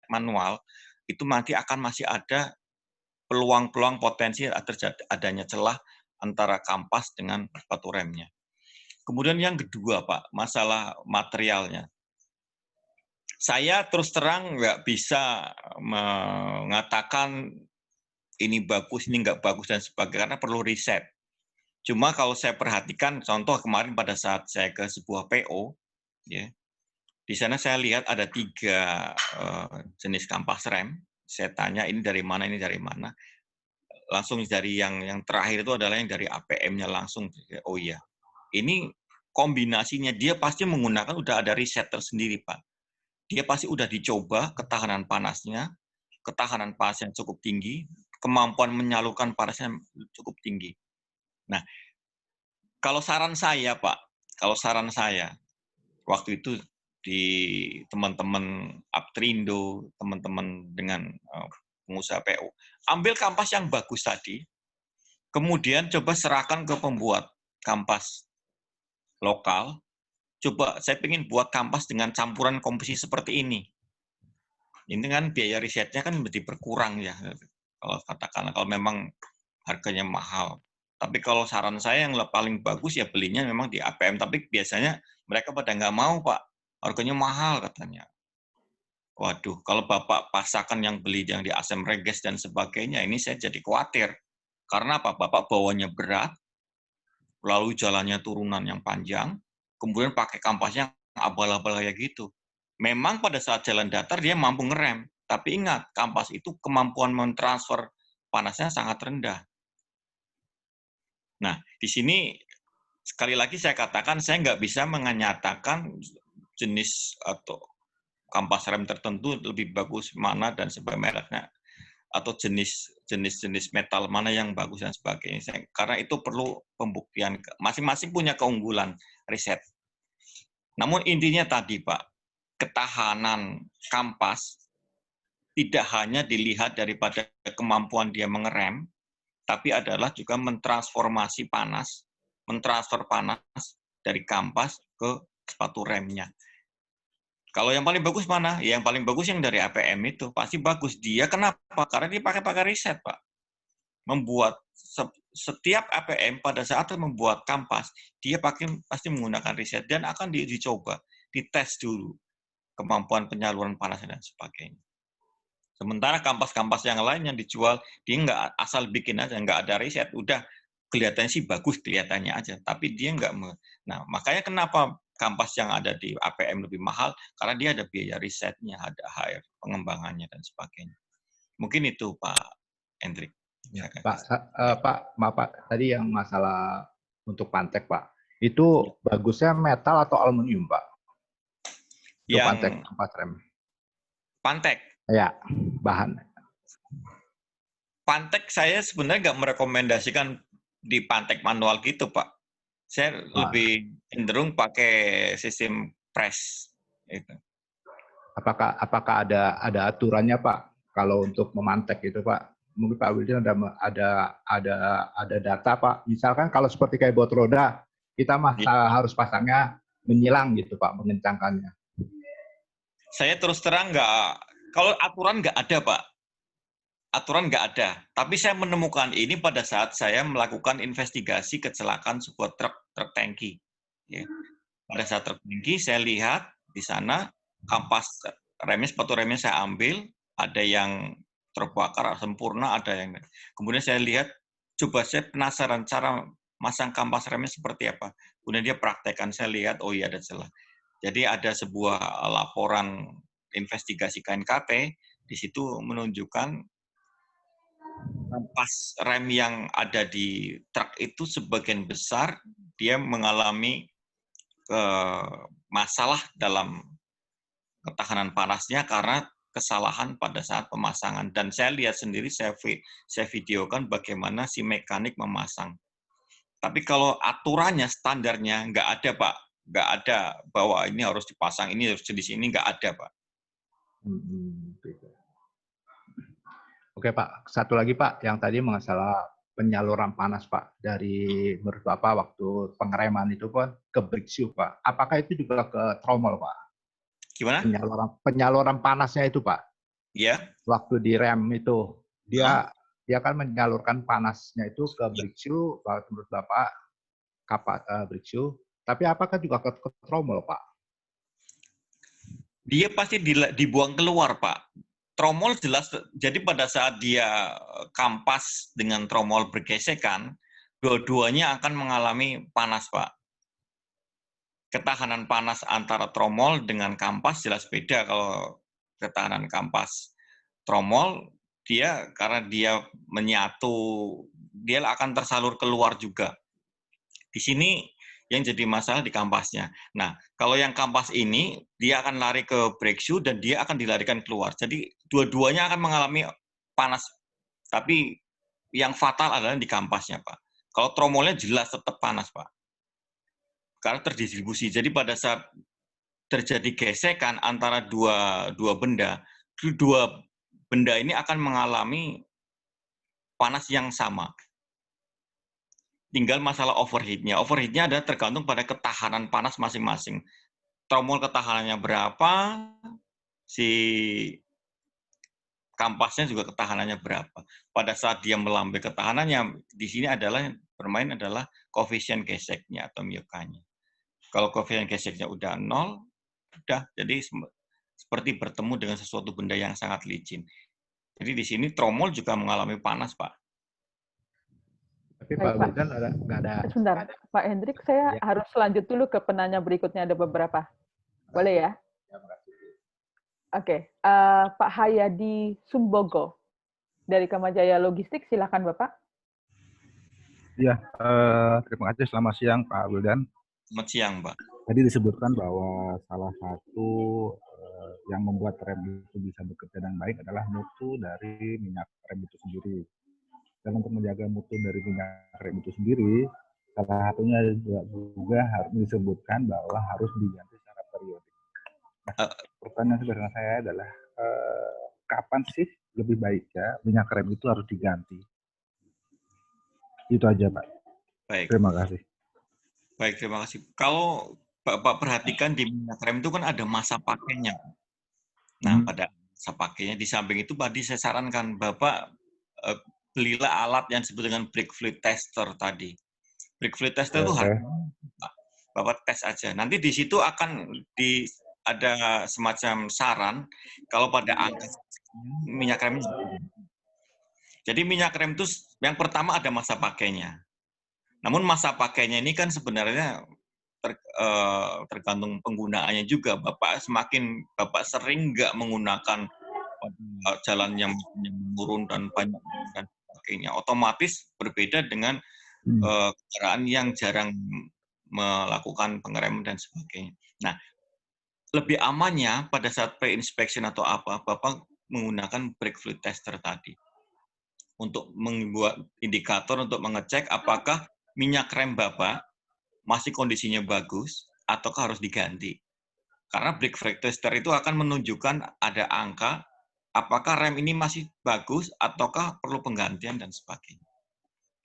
manual itu nanti akan masih ada peluang-peluang potensi adanya celah antara kampas dengan sepatu remnya. Kemudian yang kedua, Pak, masalah materialnya. Saya terus terang nggak bisa mengatakan ini bagus, ini nggak bagus, dan sebagainya, karena perlu riset. Cuma kalau saya perhatikan, contoh kemarin pada saat saya ke sebuah PO, ya, di sana saya lihat ada 3 jenis kampas rem. Saya tanya ini dari mana, ini dari mana. Langsung dari yang terakhir itu adalah yang dari APM-nya langsung. Oh iya, ini kombinasinya dia pasti menggunakan, udah ada riset tersendiri Pak. Dia pasti udah dicoba ketahanan panasnya yang cukup tinggi, kemampuan menyalurkan panasnya cukup tinggi. Nah, kalau saran saya Pak, waktu itu di teman-teman Aptrindo, teman-teman dengan pengusaha PO, ambil kampas yang bagus tadi, kemudian coba serahkan ke pembuat kampas lokal, coba saya pengen buat kampas dengan campuran komposisi seperti ini. Ini kan biaya risetnya kan menjadi berkurang ya. Kalau katakanlah kalau memang harganya mahal. Tapi kalau saran saya yang paling bagus ya belinya memang di APM. Tapi biasanya mereka pada nggak mau, Pak. Harganya mahal katanya. Waduh, kalau Bapak pasakan yang beli yang di Asem Reges dan sebagainya, ini saya jadi khawatir. Karena apa? Bapak bawanya berat, lalu jalannya turunan yang panjang, kemudian pakai kampasnya abal-abal kayak gitu. Memang pada saat jalan datar dia mampu ngerem, tapi ingat, kampas itu kemampuan mentransfer panasnya sangat rendah. Nah, di sini sekali lagi saya katakan saya nggak bisa menyatakan jenis atau kampas rem tertentu lebih bagus mana dan sebagainya mereknya atau jenis metal mana yang bagus dan sebagainya. Karena itu perlu pembuktian. Masing-masing punya keunggulan riset. Namun intinya tadi, Pak, ketahanan kampas tidak hanya dilihat daripada kemampuan dia mengerem, tapi adalah juga mentransfer panas dari kampas ke sepatu remnya. Kalau yang paling bagus mana? Yang paling bagus yang dari APM itu. Pasti bagus. Dia kenapa? Karena dia pakai riset, Pak. Membuat setiap APM pada saat membuat kampas, dia pasti menggunakan riset dan akan dicoba, dites dulu kemampuan penyaluran panas dan sebagainya. Sementara kampas-kampas yang lain yang dijual, dia nggak asal bikin aja, nggak ada riset, udah kelihatannya sih bagus, kelihatannya aja, tapi dia nggak. Nah, makanya kenapa kampas yang ada di APM lebih mahal, karena dia ada biaya risetnya, ada HR pengembangannya dan sebagainya. Mungkin itu Pak Hendrik. Ya, Pak, maaf Pak, tadi yang masalah untuk pantek Pak, itu bagusnya metal atau aluminium Pak? Untuk Yang pantek kampas rem. Pantek. Ya, bahan. Pantek saya sebenarnya nggak merekomendasikan di pantek manual gitu, Pak. Saya lebih cenderung pakai sistem press. Itu. Apakah ada aturannya Pak kalau untuk memantek itu Pak? Mungkin Pak Wildan ada data Pak. Misalkan kalau seperti kayak bot roda, kita harus pasangnya menyilang gitu Pak, mengencangkannya. Saya terus terang kalau aturan nggak ada Pak. Aturan nggak ada. Tapi saya menemukan ini pada saat saya melakukan investigasi kecelakaan sebuah truk tangki. Ya. Pada saat truk tangki, saya lihat di sana kampas remnya, sepatu remnya saya ambil, ada yang terbakar sempurna, ada yang. Kemudian saya lihat, coba saya penasaran cara masang kampas remnya seperti apa. Kemudian dia praktekkan, saya lihat, oh iya ada celah. Jadi ada sebuah laporan investigasi KNKT, di situ menunjukkan kampas rem yang ada di truk itu sebagian besar dia mengalami masalah dalam ketahanan panasnya karena kesalahan pada saat pemasangan. Dan saya lihat sendiri, saya videokan bagaimana si mekanik memasang. Tapi kalau aturannya, standarnya, nggak ada, Pak. Nggak ada bahwa ini harus dipasang, ini harus jenis ini, nggak ada, Pak. Oke Pak, satu lagi Pak, yang tadi masalah penyaluran panas Pak, dari menurut Bapak waktu pengereman itu kan ke brake shoe Pak. Apakah itu juga ke tromol Pak? Gimana? Penyaluran panasnya itu Pak. Iya. Waktu di rem itu, dia kan menyalurkan panasnya itu ke brake shoe, menurut Bapak, brake shoe. Tapi apakah juga ke tromol Pak? Dia pasti dibuang keluar Pak. Tromol jelas, jadi pada saat dia kampas dengan tromol bergesekan, dua-duanya akan mengalami panas, Pak. Ketahanan panas antara tromol dengan kampas jelas beda. Kalau ketahanan kampas tromol, dia karena dia menyatu, dia akan tersalur keluar juga. Di sini yang jadi masalah di kampasnya. Nah, kalau yang kampas ini, dia akan lari ke brake shoe dan dia akan dilarikan keluar. Jadi, dua-duanya akan mengalami panas. Tapi yang fatal adalah di kampasnya, Pak. Kalau tromolnya jelas tetap panas, Pak. Karena terdistribusi. Jadi, pada saat terjadi gesekan antara dua benda ini akan mengalami panas yang sama. Tinggal masalah overheat-nya. Overheat-nya adalah tergantung pada ketahanan panas masing-masing. Tromol ketahanannya berapa, si kampasnya juga ketahanannya berapa. Pada saat dia melambai ketahanannya, di sini adalah bermain adalah koefisien geseknya atau myokanya. Kalau koefisien geseknya udah 0, udah jadi seperti bertemu dengan sesuatu benda yang sangat licin. Jadi di sini tromol juga mengalami panas, Pak. Tapi Baik, Pak Pak. Wildan nggak ada. Sebentar, Pak Hendrik, saya Ya. harus lanjut dulu ke penanya berikutnya, ada beberapa. Boleh ya? Ya, makasih. Oke, Pak Hayadi Sumbogo dari Kamajaya Logistik, silakan Bapak. Ya, terima kasih. Selamat siang Pak Wildan. Selamat siang, Pak. Tadi disebutkan bahwa salah satu yang membuat rem itu bisa bekerja dengan baik adalah mutu dari minyak rem itu sendiri. Dan untuk menjaga mutu dari minyak rem itu sendiri, salah satunya juga harus disebutkan bahwa harus diganti secara periodik. Nah, pertanyaan sederhana saya adalah kapan sih lebih baiknya minyak rem itu harus diganti? Itu aja, Pak. Baik. Terima kasih. Baik, terima kasih. Kalau Bapak perhatikan di minyak rem itu kan ada masa pakainya. Nah, pada masa pakainya di samping itu tadi saya sarankan Bapak belilah alat yang disebut dengan brake fluid tester tadi. Brake fluid tester itu harganya Bapak tes aja. Nanti di situ akan ada semacam saran kalau pada angka minyak rem. Jadi minyak rem itu yang pertama ada masa pakainya. Namun masa pakainya ini kan sebenarnya tergantung penggunaannya juga. Semakin Bapak sering nggak menggunakan jalan yang menurun dan banyak dan sebagainya, otomatis berbeda dengan kendaraan yang jarang melakukan pengereman dan sebagainya. Nah, lebih amannya pada saat pre-inspection atau apa, Bapak menggunakan brake fluid tester tadi untuk membuat indikator untuk mengecek apakah minyak rem Bapak masih kondisinya bagus ataukah harus diganti. Karena brake fluid tester itu akan menunjukkan ada angka apakah rem ini masih bagus ataukah perlu penggantian dan sebagainya.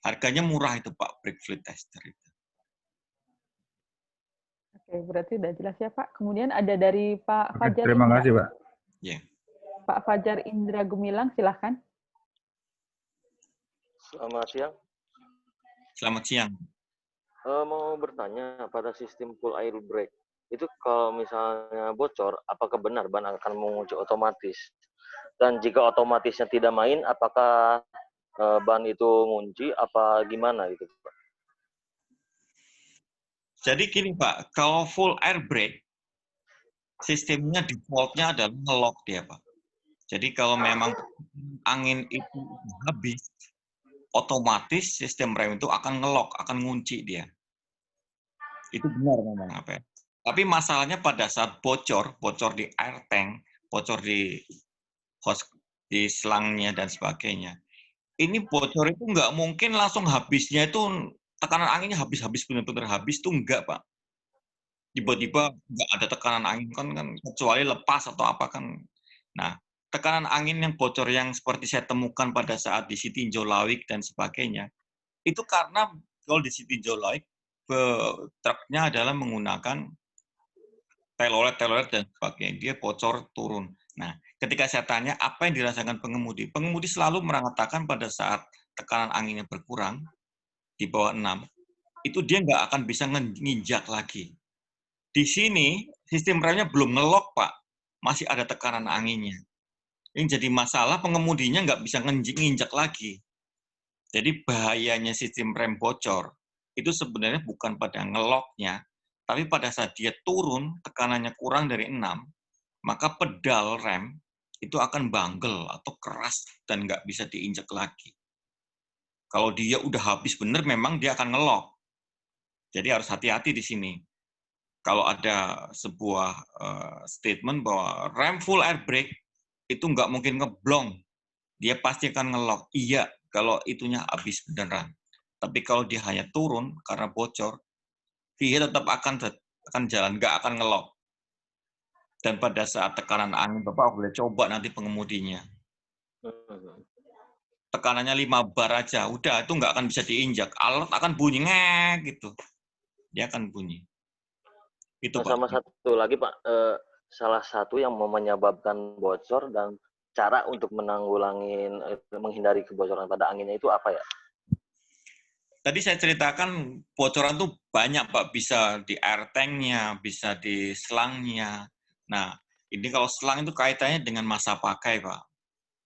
Harganya murah itu Pak, brake fluid tester itu. Oke, berarti sudah jelas ya Pak. Kemudian ada dari Pak Fajar. Terima Indra. kasih Pak. Yeah. Pak Fajar Indra Gumilang, silahkan. Selamat siang. Selamat siang. Mau bertanya, pada sistem full air brake, itu kalau misalnya bocor, apakah benar ban akan mengunci otomatis? Dan jika otomatisnya tidak main, apakah ban itu ngunci, apa gimana gitu Pak? Jadi gini Pak, kalau full air brake, sistemnya default-nya adalah nge-lock dia Pak. Jadi kalau memang angin itu habis, otomatis sistem rem itu akan nge-lock, akan ngunci dia. Itu benar memang apa ya. Tapi masalahnya pada saat bocor di air tank, bocor di hose, di selangnya dan sebagainya. Ini bocor itu nggak mungkin langsung habisnya itu tekanan anginnya habis benar-benar habis tuh enggak Pak. Tiba-tiba nggak ada tekanan angin kan kecuali lepas atau apa kan. Nah, tekanan angin yang bocor yang seperti saya temukan pada saat di Sitinjau Lawik dan sebagainya, itu karena kalau di Sitinjau Lawik truknya adalah menggunakan telolet dan sebagainya, dia bocor turun. Nah, ketika saya tanya apa yang dirasakan pengemudi selalu mengatakan pada saat tekanan anginnya berkurang di bawah 6, itu dia nggak akan bisa nginjak lagi. Di sini sistem remnya belum nge-lock Pak, masih ada tekanan anginnya. Yang jadi masalah pengemudinya nggak bisa nginjak lagi. Jadi bahayanya sistem rem bocor itu sebenarnya bukan pada nge-lock-nya, tapi pada saat dia turun, tekanannya kurang dari 6, maka pedal rem itu akan banggel atau keras dan nggak bisa diinjak lagi. Kalau dia udah habis bener, memang dia akan nge-lock. Jadi harus hati-hati di sini. Kalau ada sebuah statement bahwa rem full air brake itu nggak mungkin ngeblong, dia pasti akan nge-lock. Iya, kalau itunya habis beneran. Tapi kalau dia hanya turun karena bocor, dia tetap akan jalan, nggak akan nge-lock. Dan pada saat tekanan angin, Bapak boleh coba nanti pengemudinya. tekanannya 5 bar aja, udah itu nggak akan bisa diinjak. Alat akan bunyi ngek gitu. Dia akan bunyi. Itu Nah, Pak. sama satu lagi Pak, salah satu yang menyebabkan bocor dan cara untuk menghindari kebocoran pada anginnya itu apa ya? Tadi saya ceritakan bocoran tuh banyak Pak, bisa di air tanknya, bisa di selangnya. Nah, ini kalau selang itu kaitannya dengan masa pakai Pak.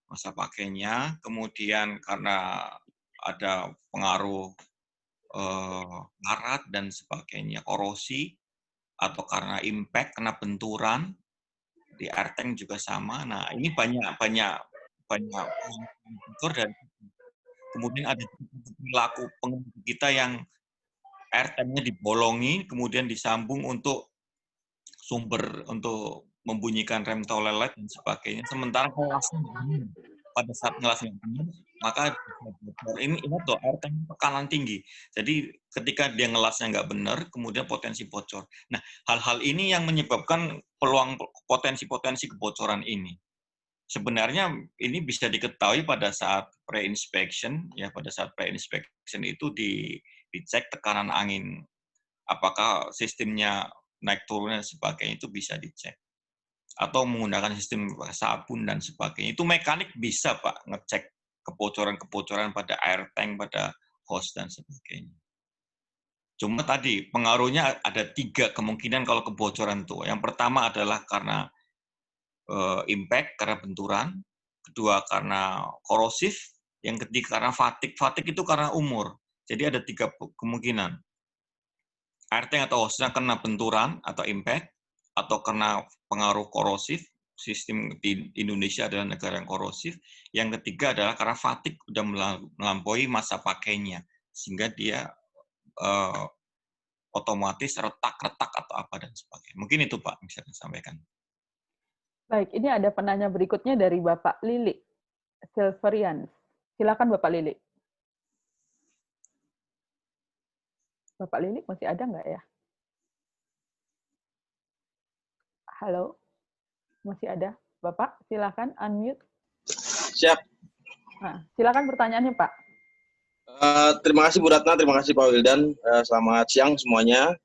Masa pakainya, kemudian karena ada pengaruh karat dan sebagainya, korosi, atau karena impact, kena benturan, di air tank juga sama. Nah, ini banyak unsur dan kemudian ada perilaku pengemudi kita yang air tanknya dibolongi, kemudian disambung untuk sumber untuk membunyikan rem tolelet dan sebagainya. Sementara ngelasnya benar. Pada saat ngelasnya benar, maka ini ingat loh, air tank tekanan tinggi. Jadi ketika dia ngelasnya nggak benar, kemudian potensi bocor. Nah, hal-hal ini yang menyebabkan peluang potensi-potensi kebocoran ini. Sebenarnya ini bisa diketahui pada saat pre-inspection, ya pada saat pre-inspection itu dicek tekanan angin, apakah sistemnya naik turun dan sebagainya itu bisa dicek. Atau menggunakan sistem sabun dan sebagainya. Itu mekanik bisa Pak ngecek kebocoran-kebocoran pada air tank, pada hose dan sebagainya. Cuma tadi pengaruhnya ada 3 kemungkinan kalau kebocoran itu. Yang pertama adalah karena impact, karena benturan. Kedua karena korosif. Yang ketiga karena fatigue. Fatigue itu karena umur. Jadi ada 3 kemungkinan. Air tank atau hose-nya kena benturan atau impact, atau kena pengaruh korosif. Sistem di Indonesia adalah negara yang korosif. Yang ketiga adalah karena fatigue sudah melampaui masa pakainya, sehingga dia otomatis retak-retak atau apa dan sebagainya. Mungkin itu Pak bisa saya sampaikan. Baik, ini ada penanya berikutnya dari Bapak Lili Silverian. Silakan Bapak Lili. Bapak Lili masih ada nggak ya? Halo, masih ada? Bapak, silakan unmute. Siap. Nah, silakan pertanyaannya Pak. Terima kasih Bu Ratna, terima kasih Pak Wildan. Selamat siang semuanya.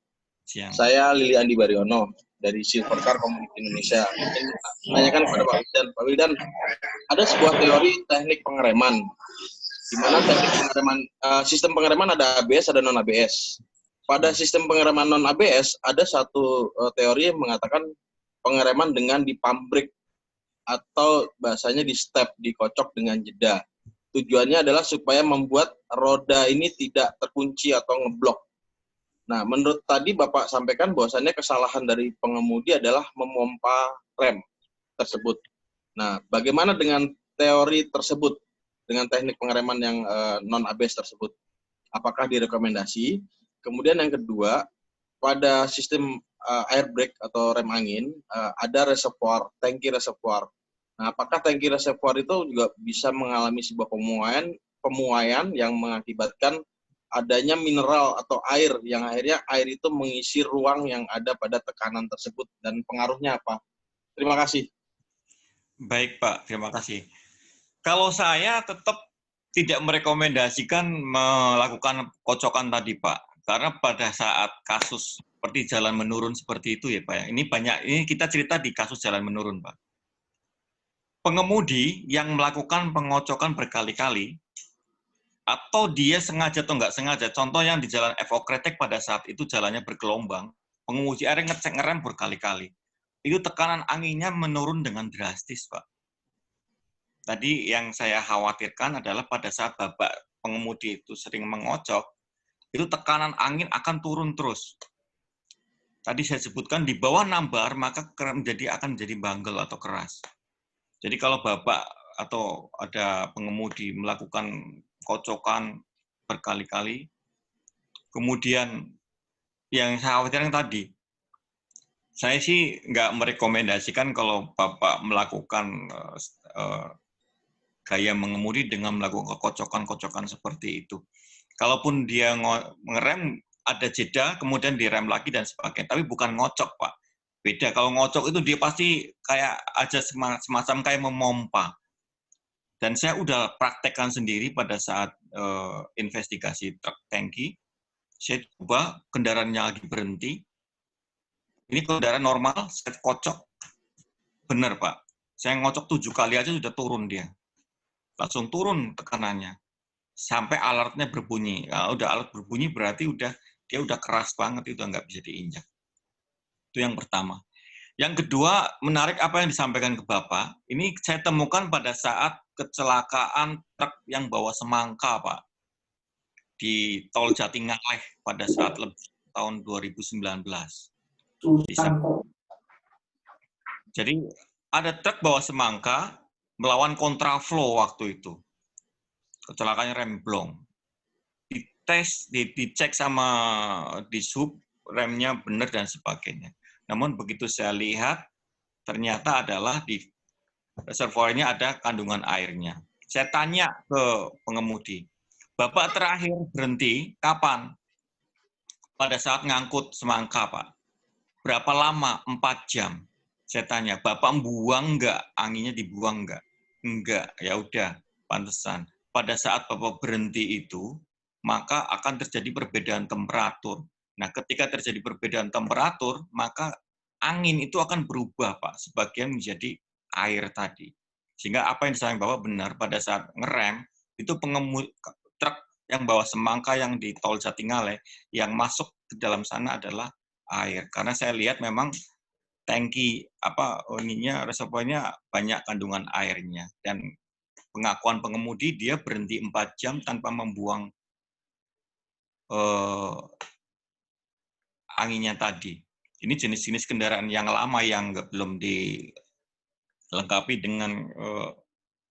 Siang. Saya Lili Andi Baryono dari Silvercar Community Indonesia. Ingin menanyakan kepada Pak Wildan. Pak Wildan, ada sebuah teori teknik pengereman, di mana teknik pengereman, sistem pengereman ada ABS, ada non-ABS. Pada sistem pengereman non-ABS, ada satu teori yang mengatakan pengereman dengan di pump brake, atau bahasanya di step, dikocok dengan jeda. Tujuannya adalah supaya membuat roda ini tidak terkunci atau ngeblok. Nah, menurut tadi Bapak sampaikan bahwasannya kesalahan dari pengemudi adalah memompa rem tersebut. Nah, bagaimana dengan teori tersebut, dengan teknik pengereman yang non-ABS tersebut? Apakah direkomendasi? Kemudian yang kedua, pada sistem air brake atau rem angin, ada reservoir, tangki reservoir. Nah, apakah tangki reservoir itu juga bisa mengalami sebuah pemuaian yang mengakibatkan adanya mineral atau air, yang akhirnya air itu mengisi ruang yang ada pada tekanan tersebut, dan pengaruhnya apa? Terima kasih. Baik Pak, terima kasih. Kalau saya tetap tidak merekomendasikan melakukan kocokan tadi Pak, karena pada saat kasus seperti jalan menurun seperti itu ya Pak, ini kita cerita di kasus jalan menurun Pak. Pengemudi yang melakukan pengocokan berkali-kali, atau dia sengaja atau nggak sengaja, contoh yang di jalan FO Kretek pada saat itu jalannya bergelombang, pengemudi akhirnya ngecek ngerem berkali-kali. Itu tekanan anginnya menurun dengan drastis, Pak. Tadi yang saya khawatirkan adalah pada saat Bapak pengemudi itu sering mengocok, itu tekanan angin akan turun terus. Tadi saya sebutkan di bawah 6 bar, maka akan menjadi banggel atau keras. Jadi kalau Bapak atau ada pengemudi melakukan kocokan berkali-kali, kemudian yang saya khawatirkan tadi, saya sih nggak merekomendasikan kalau Bapak melakukan gaya mengemudi dengan melakukan kocokan-kocokan seperti itu. Kalaupun dia ngerem, ada jeda, kemudian direm lagi dan sebagainya, tapi bukan ngocok, Pak. Beda, kalau ngocok itu dia pasti kayak aja semacam kayak memompa. Dan saya udah praktekkan sendiri pada saat investigasi truk tangki. Saya coba kendaraannya lagi berhenti. Ini kendaraan normal, saya kocok. Benar, Pak. Saya ngocok 7 kali aja sudah turun dia. Langsung turun tekanannya. Sampai alarmnya berbunyi. Nah, udah alat berbunyi berarti dia udah keras banget, itu nggak bisa diinjak. Itu yang pertama. Yang kedua, menarik apa yang disampaikan ke Bapak. Ini saya temukan pada saat kecelakaan truk yang bawa semangka, Pak. Di Tol Jatingaleh pada saat tahun 2019. Jadi ada truk bawa semangka melawan kontraflow waktu itu. Kecelakaannya remblong. Dicek sama dishub, remnya benar dan sebagainya. Namun begitu saya lihat, ternyata adalah di reservoirnya ada kandungan airnya. Saya tanya ke pengemudi, Bapak terakhir berhenti kapan? Pada saat ngangkut semangka, Pak. Berapa lama? 4 jam. Saya tanya, Bapak buang nggak? Anginnya dibuang nggak? Enggak. Ya udah, pantesan. Pada saat Bapak berhenti itu, maka akan terjadi perbedaan temperatur. Nah, ketika terjadi perbedaan temperatur, maka angin itu akan berubah, Pak. Sebagian menjadi air tadi. Sehingga apa yang disampaikan Bapak benar, pada saat ngerem, itu pengemudi truk yang bawa semangka yang di Tol Jatingaleh, yang masuk ke dalam sana adalah air. Karena saya lihat memang tangki reservoirnya banyak kandungan airnya, dan pengakuan pengemudi dia berhenti 4 jam tanpa membuang anginnya tadi. Ini jenis-jenis kendaraan yang lama yang belum dilengkapi dengan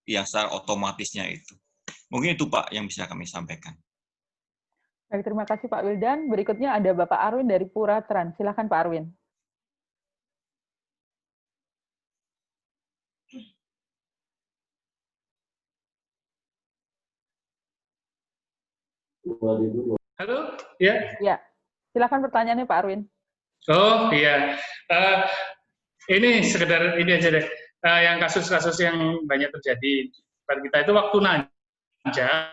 yang secara otomatisnya itu. Mungkin itu Pak yang bisa kami sampaikan. Baik, terima kasih Pak Wildan. Berikutnya ada Bapak Arwin dari Pura Trans. Silakan Pak Arwin. Halo, ya. Ya, silakan pertanyaannya Pak Arwin. Oh iya, ini sekedar ini aja deh. Yang kasus-kasus yang banyak terjadi pada kita itu waktu nanjak,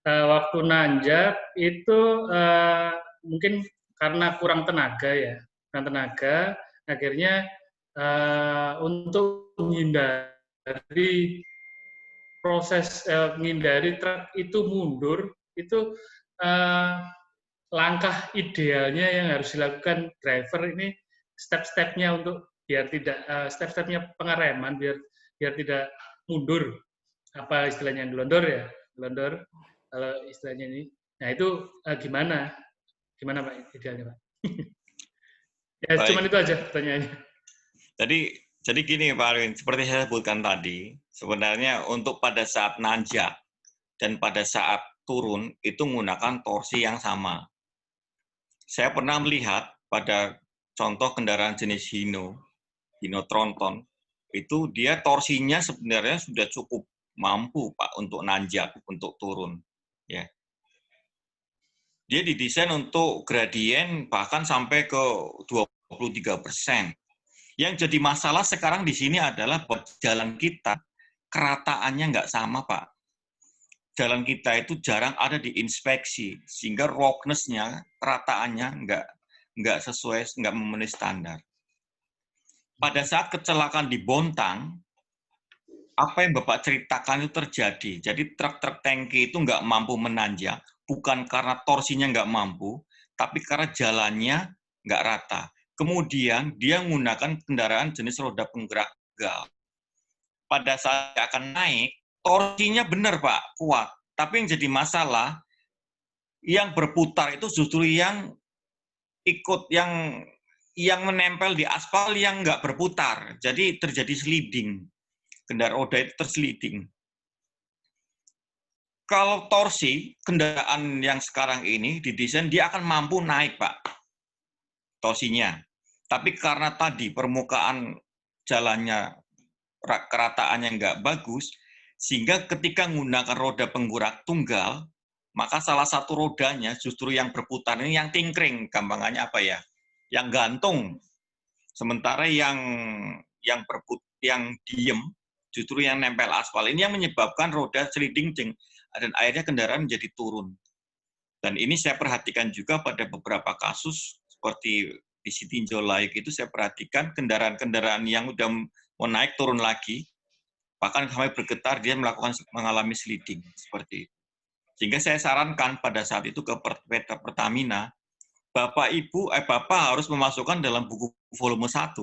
waktu nanjak itu mungkin karena kurang tenaga ya, akhirnya untuk menghindari proses menghindari truk itu mundur itu langkah idealnya yang harus dilakukan driver ini step-stepnya untuk biar tidak step-stepnya pengereman biar tidak mundur, apa istilahnya gelondor kalau istilahnya ini. Nah itu gimana Pak idealnya Pak? Ya Baik. Cuman itu aja pertanyaannya. Jadi gini Pak Arwin, seperti saya sebutkan tadi, sebenarnya untuk pada saat nanjak dan pada saat turun itu menggunakan torsi yang sama. Saya pernah melihat pada contoh kendaraan jenis Hino Tronton, itu dia torsinya sebenarnya sudah cukup mampu Pak untuk nanjak, untuk turun. Ya. Dia didesain untuk gradien bahkan sampai ke 23%. Yang jadi masalah sekarang di sini adalah buat jalan kita, kerataannya nggak sama, Pak. Jalan kita itu jarang ada diinspeksi, sehingga roughness-nya, kerataannya nggak sesuai, nggak memenuhi standar. Pada saat kecelakaan di Bontang, apa yang Bapak ceritakan itu terjadi. Jadi truk-truk tangki itu nggak mampu menanjak, bukan karena torsinya nggak mampu, tapi karena jalannya nggak rata. Kemudian dia menggunakan kendaraan jenis roda penggerak tunggal. Pada saat akan naik, torsinya benar Pak, kuat. Tapi yang jadi masalah, yang berputar itu justru yang ikut, yang menempel di aspal yang nggak berputar. Jadi terjadi sliding. Kendaraan roda itu tersliding. Kalau torsi, kendaraan yang sekarang ini didesain, dia akan mampu naik Pak, torsinya. Tapi karena tadi permukaan jalannya, kerataannya nggak bagus, sehingga ketika menggunakan roda penggerak tunggal, maka salah satu rodanya justru yang berputar ini yang tinkring, gampangannya apa ya? Yang gantung. Sementara yang diem justru yang nempel aspal. Ini yang menyebabkan roda sliding dan akhirnya kendaraan menjadi turun. Dan ini saya perhatikan juga pada beberapa kasus seperti di Sitinjau Laik itu saya perhatikan kendaraan-kendaraan yang udah mau naik turun lagi, bahkan sampai bergetar dia mengalami sliding seperti itu. Sehingga saya sarankan pada saat itu ke Pertamina, Bapak harus memasukkan dalam buku volume 1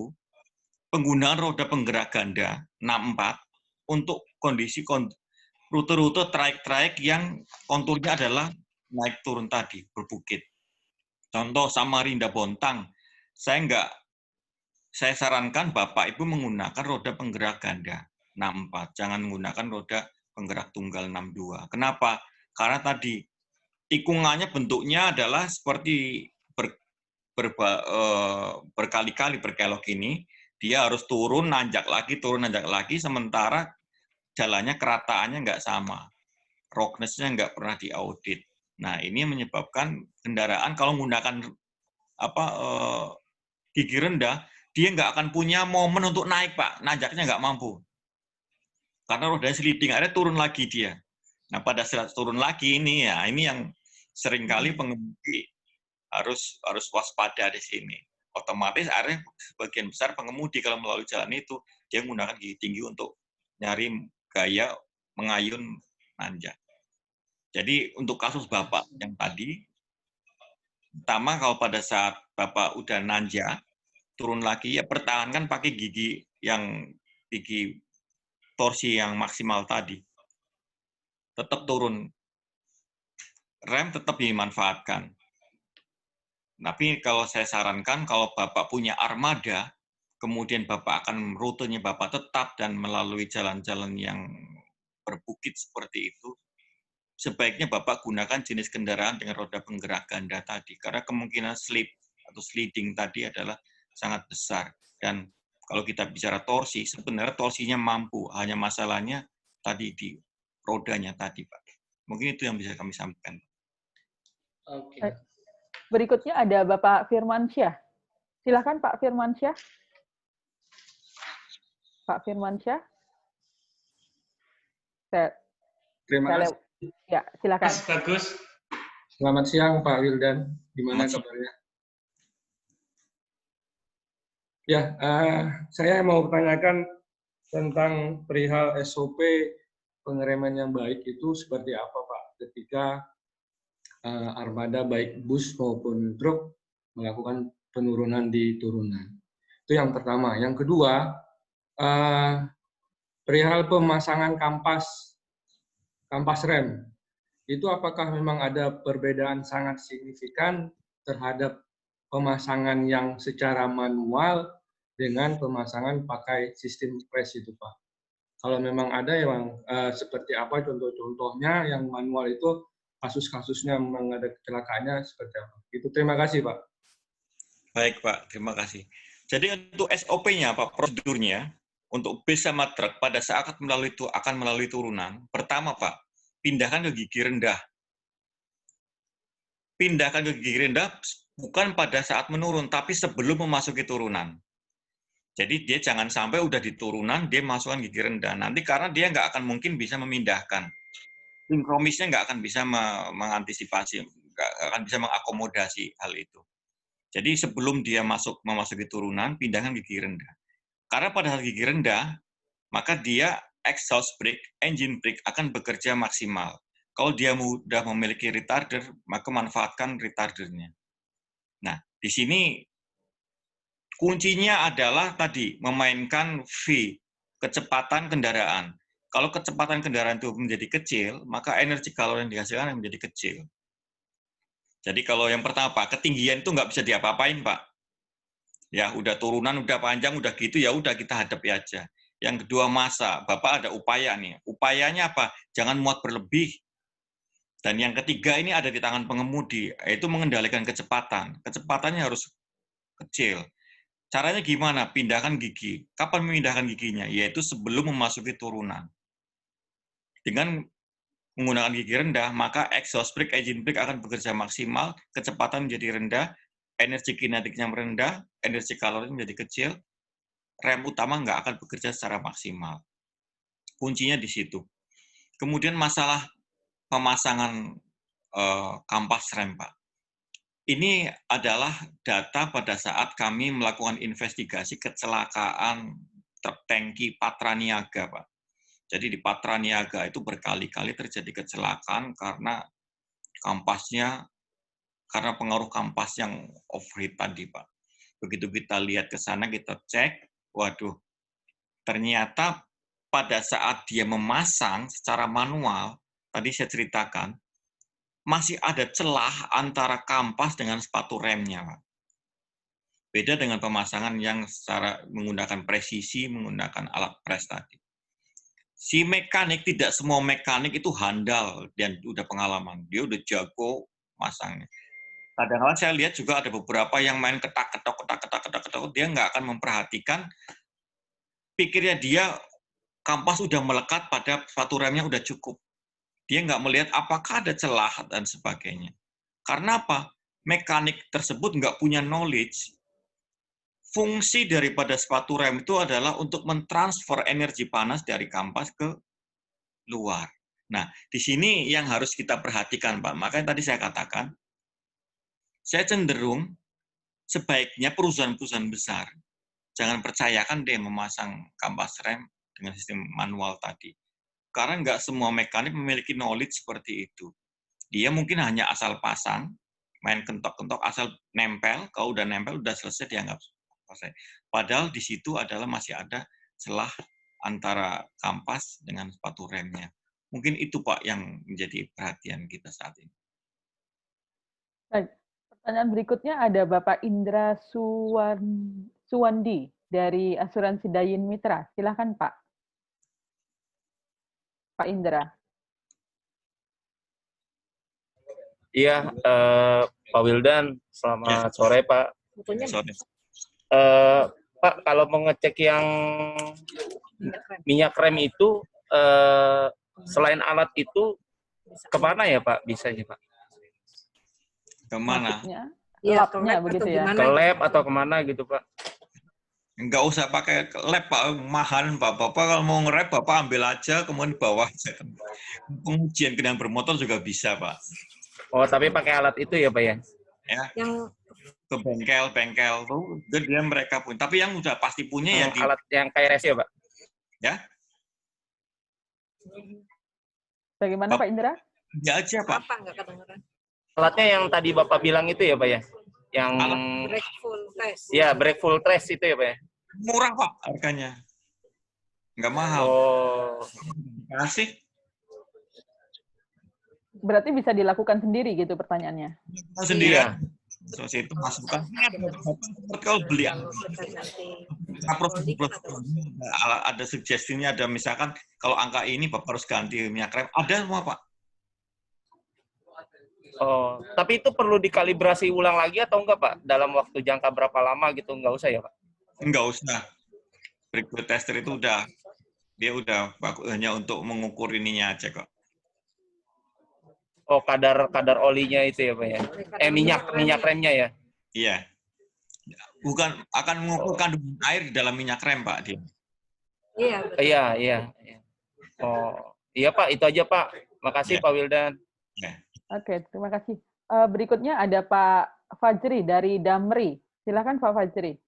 penggunaan roda penggerak ganda 64 untuk kondisi rute-rute traik-traik yang konturnya adalah naik turun tadi, berbukit. Contoh Samarinda Bontang, saya sarankan Bapak Ibu menggunakan roda penggerak ganda 64, jangan menggunakan roda penggerak tunggal 62. Kenapa? Karena tadi tikungannya bentuknya adalah seperti berkali-kali berkelok ini, dia harus turun, nanjak lagi, sementara jalannya kerataannya nggak sama. Roughness-nya nggak pernah diaudit. Nah, ini menyebabkan kendaraan kalau menggunakan gigi rendah, dia nggak akan punya momen untuk naik, Pak. Nanjaknya nggak mampu. Karena rodanya sliding, akhirnya turun lagi dia. Nah, pada saat turun lagi ini yang seringkali pengemudi harus waspada di sini. Otomatis akhirnya sebagian besar pengemudi kalau melalui jalan itu, dia menggunakan gigi tinggi untuk nyari gaya mengayun nanjak. Jadi untuk kasus Bapak yang tadi, pertama kalau pada saat Bapak udah nanjak, turun lagi, ya pertahankan pakai gigi torsi yang maksimal tadi. Tetap turun. Rem tetap dimanfaatkan. Tapi kalau saya sarankan, kalau Bapak punya armada, kemudian Bapak akan rutenya Bapak tetap dan melalui jalan-jalan yang berbukit seperti itu, sebaiknya Bapak gunakan jenis kendaraan dengan roda penggerak ganda tadi, karena kemungkinan slip atau sliding tadi adalah sangat besar. Dan kalau kita bicara torsi, sebenarnya torsinya mampu, hanya masalahnya tadi di rodanya tadi, Pak. Mungkin itu yang bisa kami sampaikan. Oke. Berikutnya ada Bapak Firmansyah. Silakan Pak Firmansyah. Pak Firmansyah. Terima kasih. Ya, silakan. Mas, bagus. Selamat siang Pak Wildan. Gimana kabarnya? Ya, saya mau bertanyakan tentang perihal SOP pengereman yang baik itu seperti apa Pak ketika armada baik bus maupun truk melakukan penurunan di turunan. Itu yang pertama. Yang kedua, perihal pemasangan kampas rem. Itu apakah memang ada perbedaan sangat signifikan terhadap pemasangan yang secara manual dengan pemasangan pakai sistem press itu, Pak? Kalau memang ada yang seperti apa contoh-contohnya yang manual itu kasus-kasusnya memang ada kecelakaannya seperti apa? Itu terima kasih, Pak. Baik, Pak. Terima kasih. Jadi untuk SOP-nya, Pak, prosedurnya untuk bis sama truk pada saat akan melalui turunan, pertama, Pak, pindahkan ke gigi rendah. Pindahkan ke gigi rendah bukan pada saat menurun, tapi sebelum memasuki turunan. Jadi dia jangan sampai udah di turunan, dia masukkan gigi rendah. Nanti karena dia nggak akan mungkin bisa memindahkan. Sinkronisnya nggak akan bisa mengantisipasi, nggak akan bisa mengakomodasi hal itu. Jadi sebelum dia memasuki turunan, pindahkan gigi rendah. Karena pada saat gigi rendah, maka dia exhaust brake, engine brake akan bekerja maksimal. Kalau dia sudah memiliki retarder, maka manfaatkan retardernya. Nah, di sini kuncinya adalah tadi, memainkan V, kecepatan kendaraan. Kalau kecepatan kendaraan itu menjadi kecil, maka energi kalori yang dihasilkan menjadi kecil. Jadi kalau yang pertama, Pak, ketinggian itu nggak bisa diapa-apain, Pak. Ya, udah turunan, udah panjang, udah gitu, ya udah kita hadapi aja. Yang kedua, massa. Bapak ada upaya nih. Upayanya apa? Jangan muat berlebih. Dan yang ketiga ini ada di tangan pengemudi, yaitu mengendalikan kecepatan. Kecepatannya harus kecil. Caranya gimana? Pindahkan gigi. Kapan memindahkan giginya? Yaitu sebelum memasuki turunan. Dengan menggunakan gigi rendah, maka exhaust brake, engine brake akan bekerja maksimal, kecepatan menjadi rendah, energi kinetiknya merendah, energi kalori menjadi kecil, rem utama nggak akan bekerja secara maksimal. Kuncinya di situ. Kemudian masalah pemasangan kampas rem, Pak. Ini adalah data pada saat kami melakukan investigasi kecelakaan truk tangki Patra Niaga, Pak. Jadi di Patra Niaga itu berkali-kali terjadi kecelakaan karena pengaruh kampas yang overheat tadi, Pak. Begitu kita lihat ke sana, kita cek, waduh, ternyata pada saat dia memasang secara manual, tadi saya ceritakan, masih ada celah antara kampas dengan sepatu remnya, Pak. Beda dengan pemasangan yang secara menggunakan presisi, menggunakan alat pres tadi. Si mekanik, tidak semua mekanik itu handal dan udah pengalaman. Dia udah jago masangnya. Kadang-kadang saya lihat juga ada beberapa yang main ketak-ketok, dia nggak akan memperhatikan, pikirnya dia kampas udah melekat pada sepatu remnya udah cukup. Dia nggak melihat apakah ada celah dan sebagainya. Karena apa? Mekanik tersebut nggak punya knowledge. Fungsi daripada sepatu rem itu adalah untuk mentransfer energi panas dari kampas ke luar. Nah, di sini yang harus kita perhatikan, Pak. Makanya tadi saya katakan, saya cenderung sebaiknya perusahaan-perusahaan besar jangan percayakan deh memasang kampas rem dengan sistem manual tadi. Karena nggak semua mekanik memiliki knowledge seperti itu. Dia mungkin hanya asal pasang, main kentok-kentok, asal nempel, kalau udah nempel, udah selesai, dianggap selesai. Padahal di situ adalah masih ada celah antara kampas dengan sepatu remnya. Mungkin itu, Pak, yang menjadi perhatian kita saat ini. Baik. Pertanyaan berikutnya ada Bapak Indra Suwandi dari Asuransi Dayin Mitra. Silakan, Pak. Pak Indra. Iya, Pak Wildan, selamat sore, Pak. Sore. Pak, kalau mau ngecek yang minyak rem itu, selain alat itu, kemana ya, Pak, bisanya, Pak? Kemana? Iya, labnya begitu ya. Ke lab atau kemana gitu, Pak? Nggak usah pakai lab, Pak, mahal, Pak. Bapak kalau mau nge-rap, Bapak ambil aja, kemudian bawa aja. Pengujian kendaraan bermotor juga bisa, Pak. Oh, tapi pakai alat itu ya, Pak ya? Ya. Yang ke bengkel tuh, dia mereka pun. Tapi yang udah pasti punya ya di alat yang KRS ya, Pak? Ya. Bagaimana, Pak Indra? Ya aja, Pak. Apa nggak kedengeran? Alatnya yang tadi Bapak bilang itu ya, Pak ya? Yang Brake full test. Ya, brake full test itu ya, Pak ya? Murah, Pak, harganya. Nggak mahal. Oh. Kasih. Berarti bisa dilakukan sendiri gitu pertanyaannya? Sendiri. Ya. Terus itu masukkan. Kalau beli ada sugestinya, ada misalkan kalau angka ini Bapak harus ganti minyak rem. Ada semua, Pak. Oh, tapi itu perlu dikalibrasi ulang lagi atau enggak, Pak? Dalam waktu jangka berapa lama gitu? Enggak usah ya, Pak? Enggak usah. Brake tester itu dia udah hanya untuk mengukur ininya aja kok. Oh, kadar olinya itu ya, Pak ya? Minyak remnya ya? Iya. Bukan akan mengukur kandungan air di dalam minyak rem, Pak, dia. Iya, betul. Iya. Oh, iya, Pak, itu aja, Pak. Makasih, ya. Pak Wildan. Ya. Oke, terima kasih. Berikutnya ada Pak Fajri dari Damri. Silakan Pak Fajri.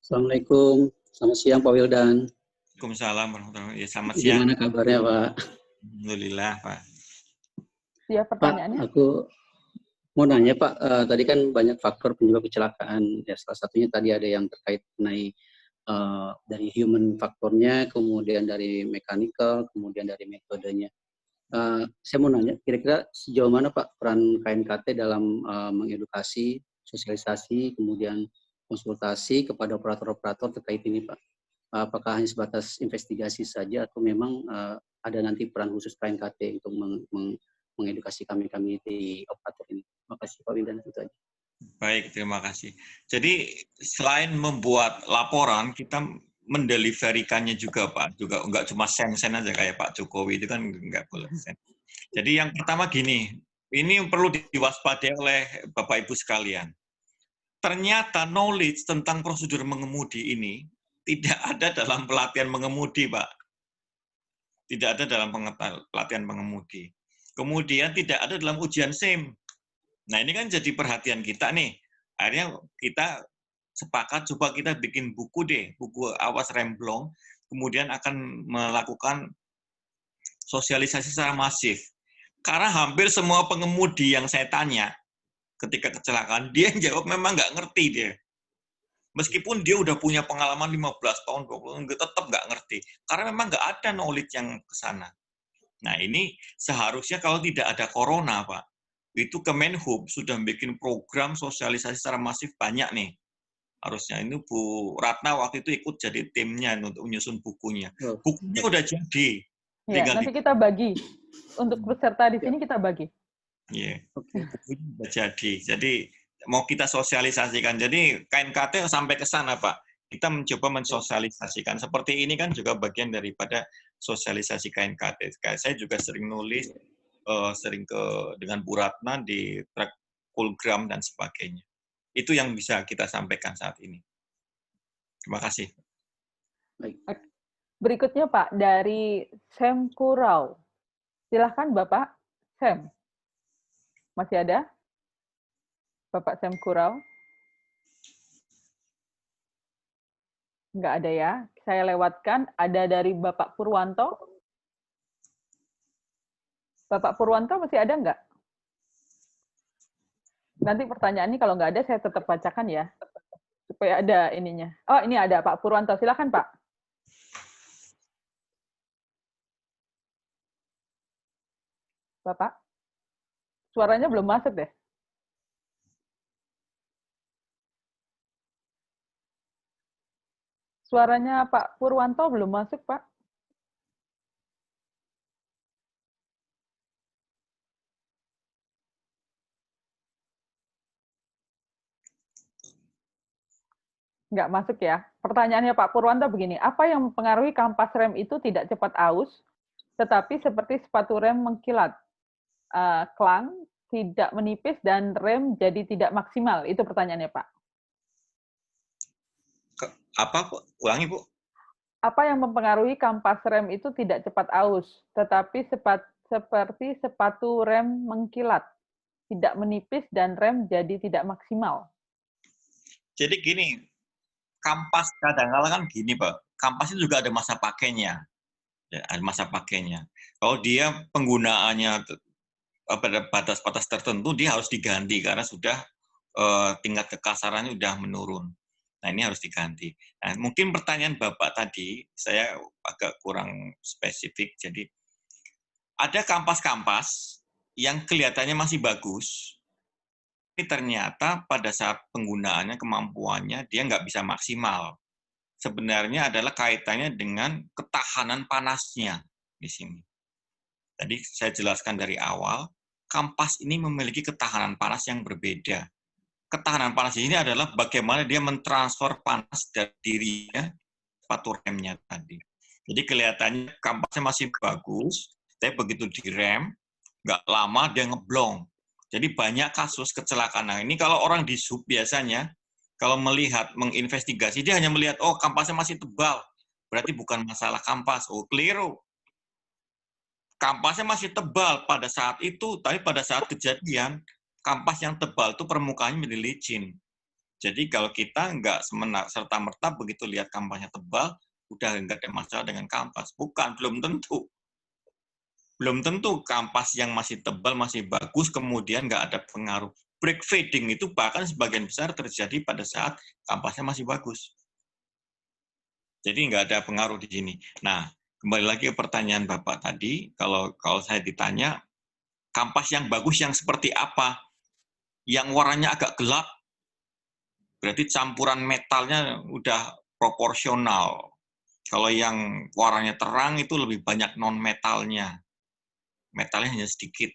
Assalamualaikum, selamat siang Pak Wildan. Waalaikumsalam warahmatullahi wabarakatuh. Selamat siang. Gimana kabarnya Pak? Alhamdulillah Pak. Siap pertanyaannya? Pak, aku mau nanya Pak, tadi kan banyak faktor penyebab kecelakaan. Ya, salah satunya tadi ada yang terkait mengenai dari human faktornya, kemudian dari mechanical, kemudian dari metodenya. Saya mau nanya, kira-kira sejauh mana Pak peran KNKT dalam mengedukasi, sosialisasi, kemudian konsultasi kepada operator-operator terkait ini Pak? Apakah hanya sebatas investigasi saja atau memang ada nanti peran khusus KNKT untuk mengedukasi kami di operator ini? Terima kasih Pak Wildan, itu aja. Baik, terima kasih. Jadi selain membuat laporan, kita mendeliverikannya juga Pak, juga nggak cuma sen-sen aja kayak Pak Jokowi, itu kan nggak boleh sen. Jadi yang pertama gini, ini perlu diwaspadai oleh Bapak Ibu sekalian. Ternyata knowledge tentang prosedur mengemudi ini tidak ada dalam pelatihan mengemudi, Pak. Tidak ada dalam pelatihan pengemudi. Kemudian tidak ada dalam ujian SIM. Nah, ini kan jadi perhatian kita nih. Akhirnya kita sepakat, coba kita bikin buku deh, buku awas remblong, kemudian akan melakukan sosialisasi secara masif. Karena hampir semua pengemudi yang saya tanya ketika kecelakaan, dia jawab memang nggak ngerti dia. Meskipun dia udah punya pengalaman 15 tahun, 20 tahun, tetap nggak ngerti. Karena memang nggak ada knowledge yang ke sana. Nah, ini seharusnya kalau tidak ada corona, Pak, itu Kemenhub sudah bikin program sosialisasi secara masif banyak nih. Harusnya ini Bu Ratna waktu itu ikut jadi timnya untuk menyusun bukunya. Bukunya udah jadi. Ya, nanti kita bagi. Untuk peserta di sini kita bagi. Iya, bukunya udah jadi. Jadi mau kita sosialisasikan. Jadi KNKT sampai ke sana, Pak. Kita mencoba mensosialisasikan. Seperti ini kan juga bagian daripada sosialisasi KNKT. Saya juga sering nulis, dengan Bu Ratna di track Kulgram dan sebagainya. Itu yang bisa kita sampaikan saat ini. Terima kasih. Berikutnya Pak, dari Sam Kurau. Silahkan Bapak Sam. Masih ada? Bapak Sam Kurau? Nggak ada ya. Saya lewatkan. Ada dari Bapak Purwanto. Bapak Purwanto masih ada nggak? Nanti pertanyaan ini kalau nggak ada, saya tetap bacakan ya. Supaya ada ininya. Oh, ini ada Pak Purwanto. Silakan, Pak. Bapak? Suaranya belum masuk deh. Suaranya Pak Purwanto belum masuk, Pak. Nggak masuk ya. Pertanyaannya Pak Purwanto begini, apa yang mempengaruhi kampas rem itu tidak cepat aus, tetapi seperti sepatu rem mengkilat, klang, tidak menipis, dan rem jadi tidak maksimal? Itu pertanyaannya Pak. Apa, Bu? Ulangi, Bu. Apa yang mempengaruhi kampas rem itu tidak cepat aus, tetapi seperti sepatu rem mengkilat, tidak menipis, dan rem jadi tidak maksimal? Jadi gini, kampas kadang-kadang kan gini, Pak. Kampas itu juga ada masa pakainya. Ya, ada masa pakainya. Kalau dia penggunaannya pada batas-batas tertentu, dia harus diganti karena sudah tingkat kekasarannya sudah menurun. Nah, ini harus diganti. Nah, mungkin pertanyaan Bapak tadi, saya agak kurang spesifik. Jadi, ada kampas-kampas yang kelihatannya masih bagus, tapi ternyata pada saat penggunaannya, kemampuannya, dia nggak bisa maksimal. Sebenarnya adalah kaitannya dengan ketahanan panasnya di sini. Tadi saya jelaskan dari awal, kampas ini memiliki ketahanan panas yang berbeda. Ketahanan panas ini adalah bagaimana dia mentransfer panas dari dirinya, sepatu remnya tadi. Jadi kelihatannya kampasnya masih bagus, tapi begitu direm, nggak lama dia ngeblong. Jadi banyak kasus kecelakaan. Nah, ini kalau orang di sub biasanya, kalau melihat, menginvestigasi, dia hanya melihat, oh kampasnya masih tebal, berarti bukan masalah kampas. Oh, keliru. Kampasnya masih tebal pada saat itu, tapi pada saat kejadian, kampas yang tebal itu permukaannya menjadi licin. Jadi kalau kita nggak serta-merta begitu lihat kampasnya tebal, udah nggak ada masalah dengan kampas. Bukan, belum tentu. Belum tentu kampas yang masih tebal, masih bagus, kemudian nggak ada pengaruh. Break fading itu bahkan sebagian besar terjadi pada saat kampasnya masih bagus. Jadi nggak ada pengaruh di sini. Nah, kembali lagi ke pertanyaan Bapak tadi, kalau saya ditanya, kampas yang bagus yang seperti apa? Yang warnanya agak gelap, berarti campuran metalnya udah proporsional. Kalau yang warnanya terang itu lebih banyak non-metalnya. Metalnya hanya sedikit.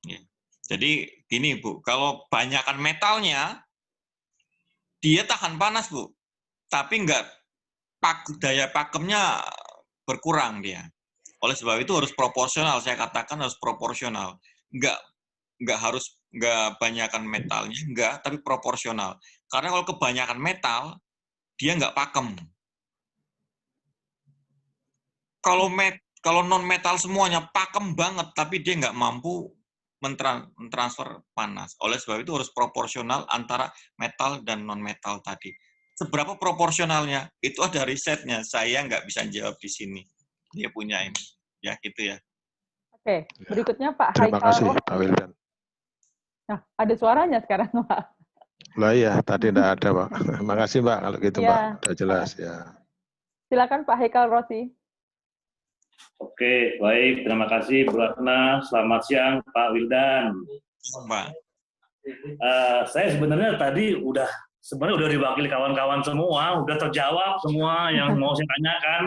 Ya. Jadi gini Bu, kalau banyakkan metalnya, dia tahan panas Bu. Tapi daya pakemnya berkurang dia. Oleh sebab itu harus proporsional, saya katakan harus proporsional. Nggak banyakkan metalnya, tapi proporsional. Karena kalau kebanyakan metal, dia nggak pakem. kalau non metal semuanya pakem banget, tapi dia nggak mampu mentransfer panas. Oleh sebab itu harus proporsional antara metal dan non metal tadi. Seberapa proporsionalnya? Itu ada risetnya. Saya nggak bisa jawab di sini. Dia punya ini, ya gitu ya. Oke, berikutnya Pak Terima Haikal kasih, Rossi. Pak Wildan. Nah, ada suaranya sekarang, Pak. Lah iya, tadi tidak ada, Pak. Makasih, Mbak, kalau gitu, Mbak. Iya. Sudah jelas, ya. Silakan Pak Haikal Rossi. Oke, baik. Terima kasih, Bu Ratna. Selamat siang, Pak Wildan. Mbak. Saya sebenarnya tadi sebenarnya udah diwakili kawan-kawan semua, udah terjawab semua yang mau saya tanyakan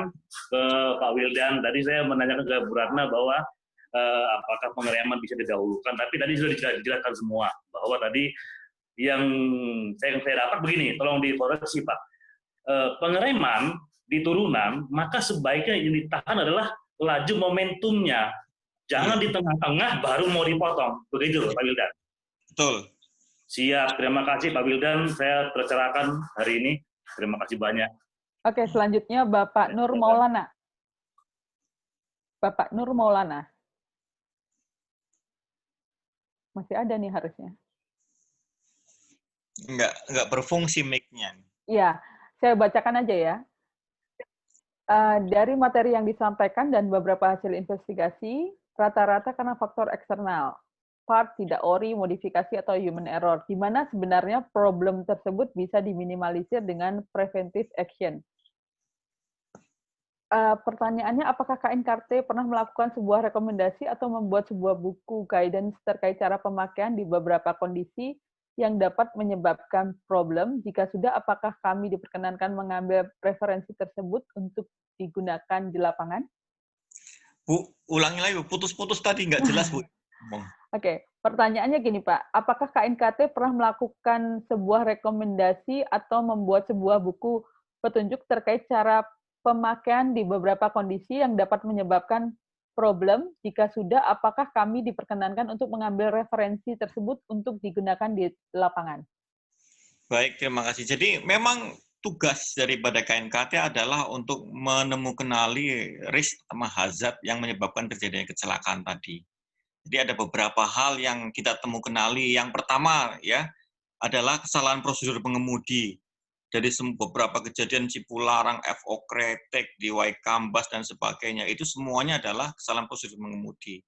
ke Pak Wildan. Tadi saya menanyakan ke Bu Ratna bahwa apakah pengereman bisa didahulukan, tapi tadi sudah dijelaskan semua bahwa tadi yang saya dapat begini, tolong dikoreksi Pak. Pengereman di turunan, maka sebaiknya yang ditahan adalah laju momentumnya. Jangan di tengah-tengah baru mau dipotong. Begitu Pak Wildan. Betul. Siap, terima kasih Pak Wildan. Saya tercerahkan hari ini. Terima kasih banyak. Oke, selanjutnya Bapak Nur Maulana. Bapak Nur Maulana. Masih ada nih harusnya. Nggak berfungsi mic-nya. Iya, saya bacakan aja ya. Dari materi yang disampaikan dan beberapa hasil investigasi, rata-rata karena faktor eksternal, part, tidak ori, modifikasi, atau human error, di mana sebenarnya problem tersebut bisa diminimalisir dengan preventive action. Pertanyaannya, apakah KNKT pernah melakukan sebuah rekomendasi atau membuat sebuah buku guidance terkait cara pemakaian di beberapa kondisi yang dapat menyebabkan problem? Jika sudah, apakah kami diperkenankan mengambil referensi tersebut untuk digunakan di lapangan? Bu, ulangi lagi, Bu. Putus-putus tadi, nggak jelas, Bu. Oke, pertanyaannya gini, Pak. Apakah KNKT pernah melakukan sebuah rekomendasi atau membuat sebuah buku petunjuk terkait cara pemakaian di beberapa kondisi yang dapat menyebabkan problem? Jika sudah, apakah kami diperkenankan untuk mengambil referensi tersebut untuk digunakan di lapangan? Baik, terima kasih. Jadi memang tugas daripada KNKT adalah untuk menemukan risk atau hazard yang menyebabkan terjadinya kecelakaan tadi. Jadi ada beberapa hal yang kita kenali. Yang pertama ya adalah kesalahan prosedur pengemudi. Jadi beberapa kejadian Cipularang, FO Kretek, DIY Kambas, dan sebagainya, itu semuanya adalah kesalahan prosedur mengemudi.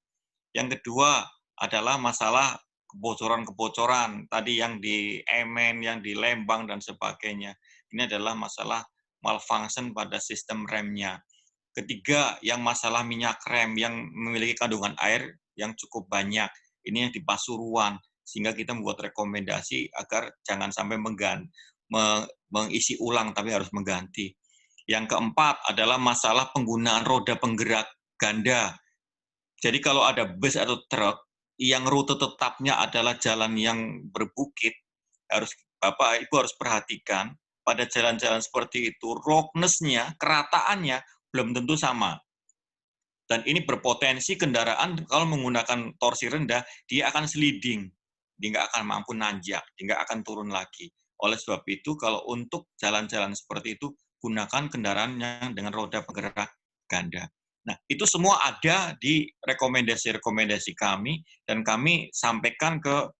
Yang kedua adalah masalah kebocoran-kebocoran, tadi yang di Emen, yang di Lembang, dan sebagainya. Ini adalah masalah malfunction pada sistem remnya. Ketiga, yang masalah minyak rem yang memiliki kandungan air yang cukup banyak. Ini yang di Pasuruan, sehingga kita membuat rekomendasi agar jangan sampai mengisi ulang, tapi harus mengganti. Yang keempat adalah masalah penggunaan roda penggerak ganda. Jadi kalau ada bus atau truk yang rute tetapnya adalah jalan yang berbukit, Bapak Ibu harus perhatikan pada jalan-jalan seperti itu, roughness-nya, kerataannya belum tentu sama. Dan ini berpotensi kendaraan kalau menggunakan torsi rendah, dia akan sliding, dia nggak akan mampu nanjak, dia nggak akan turun lagi. Oleh sebab itu, kalau untuk jalan-jalan seperti itu, gunakan kendaraan yang dengan roda penggerak ganda. Nah, itu semua ada di rekomendasi-rekomendasi kami, dan kami sampaikan ke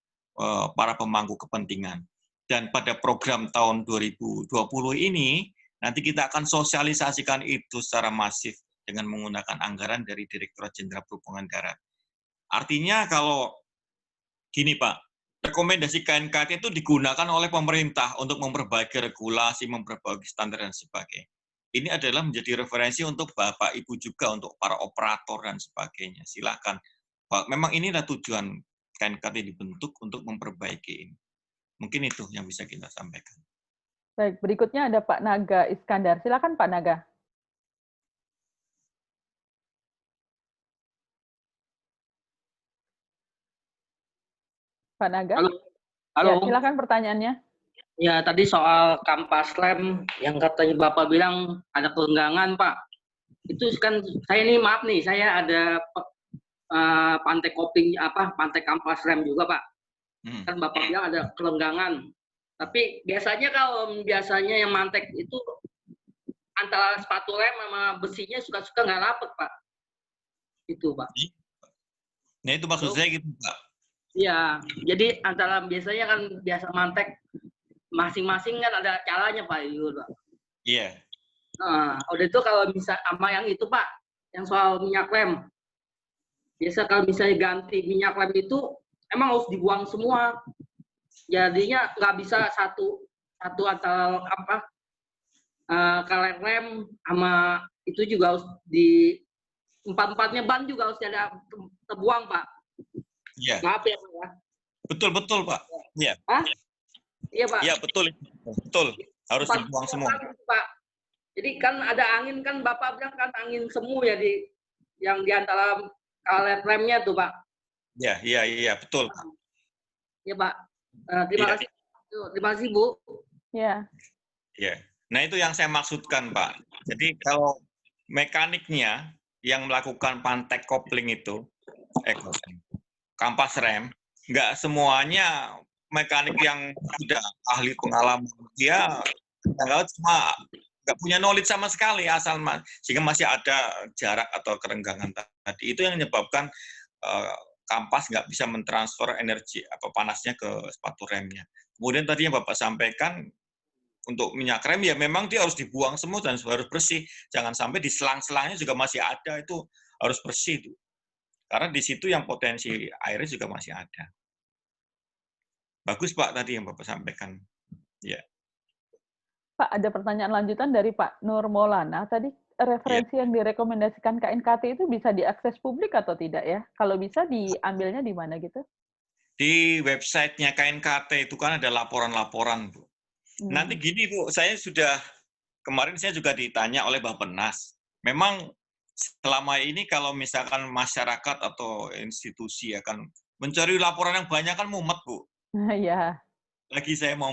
para pemangku kepentingan. Dan pada program tahun 2020 ini, nanti kita akan sosialisasikan itu secara masif dengan menggunakan anggaran dari Direktorat Jenderal Perhubungan Darat. Artinya kalau gini Pak, rekomendasi KNKT itu digunakan oleh pemerintah untuk memperbaiki regulasi, memperbaiki standar, dan sebagainya. Ini adalah menjadi referensi untuk Bapak Ibu juga, untuk para operator dan sebagainya. Silakan. Memang inilah tujuan KNKT dibentuk untuk memperbaiki ini. Mungkin itu yang bisa kita sampaikan. Baik, berikutnya ada Pak Naga Iskandar. Silakan Pak Naga. Pak Naga? Halo. Halo. Ya, silakan pertanyaannya. Ya, tadi soal kampas rem yang katanya Bapak bilang ada kelenggangan, Pak. Itu kan saya ini maaf nih, saya ada pantai kopling pantai kampas rem juga, Pak. Kan Bapak bilang ada kelenggangan. Tapi biasanya yang mantek itu antara sepatu rem sama besinya suka-suka nggak rapet, Pak. Itu, Pak. Nah, itu maksud saya gitu, Pak. Iya, jadi antara biasanya kan biasa mantek masing-masing kan ada caranya, Pak. Itu, Pak. Iya. Nah, udah itu kalau bisa sama yang itu, Pak, yang soal minyak rem. Biasa kalau misalnya ganti minyak rem itu emang harus dibuang semua. Jadinya nggak bisa satu antara apa karet rem sama itu juga harus di empat-empatnya ban juga harus ada terbuang, Pak. Iya. Maaf ya, Pak. Ya. Betul, Pak. Iya. Hah? Iya, Pak. Iya, betul. Harus dibuang semua. Pak. Jadi kan ada angin kan Bapak bilang kan angin semu ya yang di antara karet remnya tuh, Pak. Iya, betul, Pak. Iya, Pak. Terima kasih. Terima kasih, Bu. Iya. Iya. Nah, itu yang saya maksudkan, Pak. Jadi kalau mekaniknya yang melakukan pantek kopling itu, kampas rem, nggak semuanya mekanik yang sudah ahli pengalaman. Dia cuma nggak punya knowledge sama sekali, sehingga masih ada jarak atau kerenggangan tadi. Itu yang menyebabkan kampas nggak bisa mentransfer energi atau panasnya ke sepatu remnya. Kemudian tadi yang Bapak sampaikan, untuk minyak rem ya memang dia harus dibuang semua dan harus bersih. Jangan sampai di selang-selangnya juga masih ada, itu harus bersih itu. Karena di situ yang potensi airnya juga masih ada. Bagus, Pak, tadi yang Bapak sampaikan. Ya. Pak, ada pertanyaan lanjutan dari Pak Nur Maulana. Tadi referensi yang direkomendasikan KNKT itu bisa diakses publik atau tidak ya? Kalau bisa diambilnya di mana gitu? Di websitenya KNKT itu kan ada laporan-laporan, Bu. Nanti gini, Bu, kemarin saya juga ditanya oleh Bappenas. Memang selama ini kalau misalkan masyarakat atau institusi akan mencari laporan yang banyak kan mumet, Bu. Iya. Lagi saya mau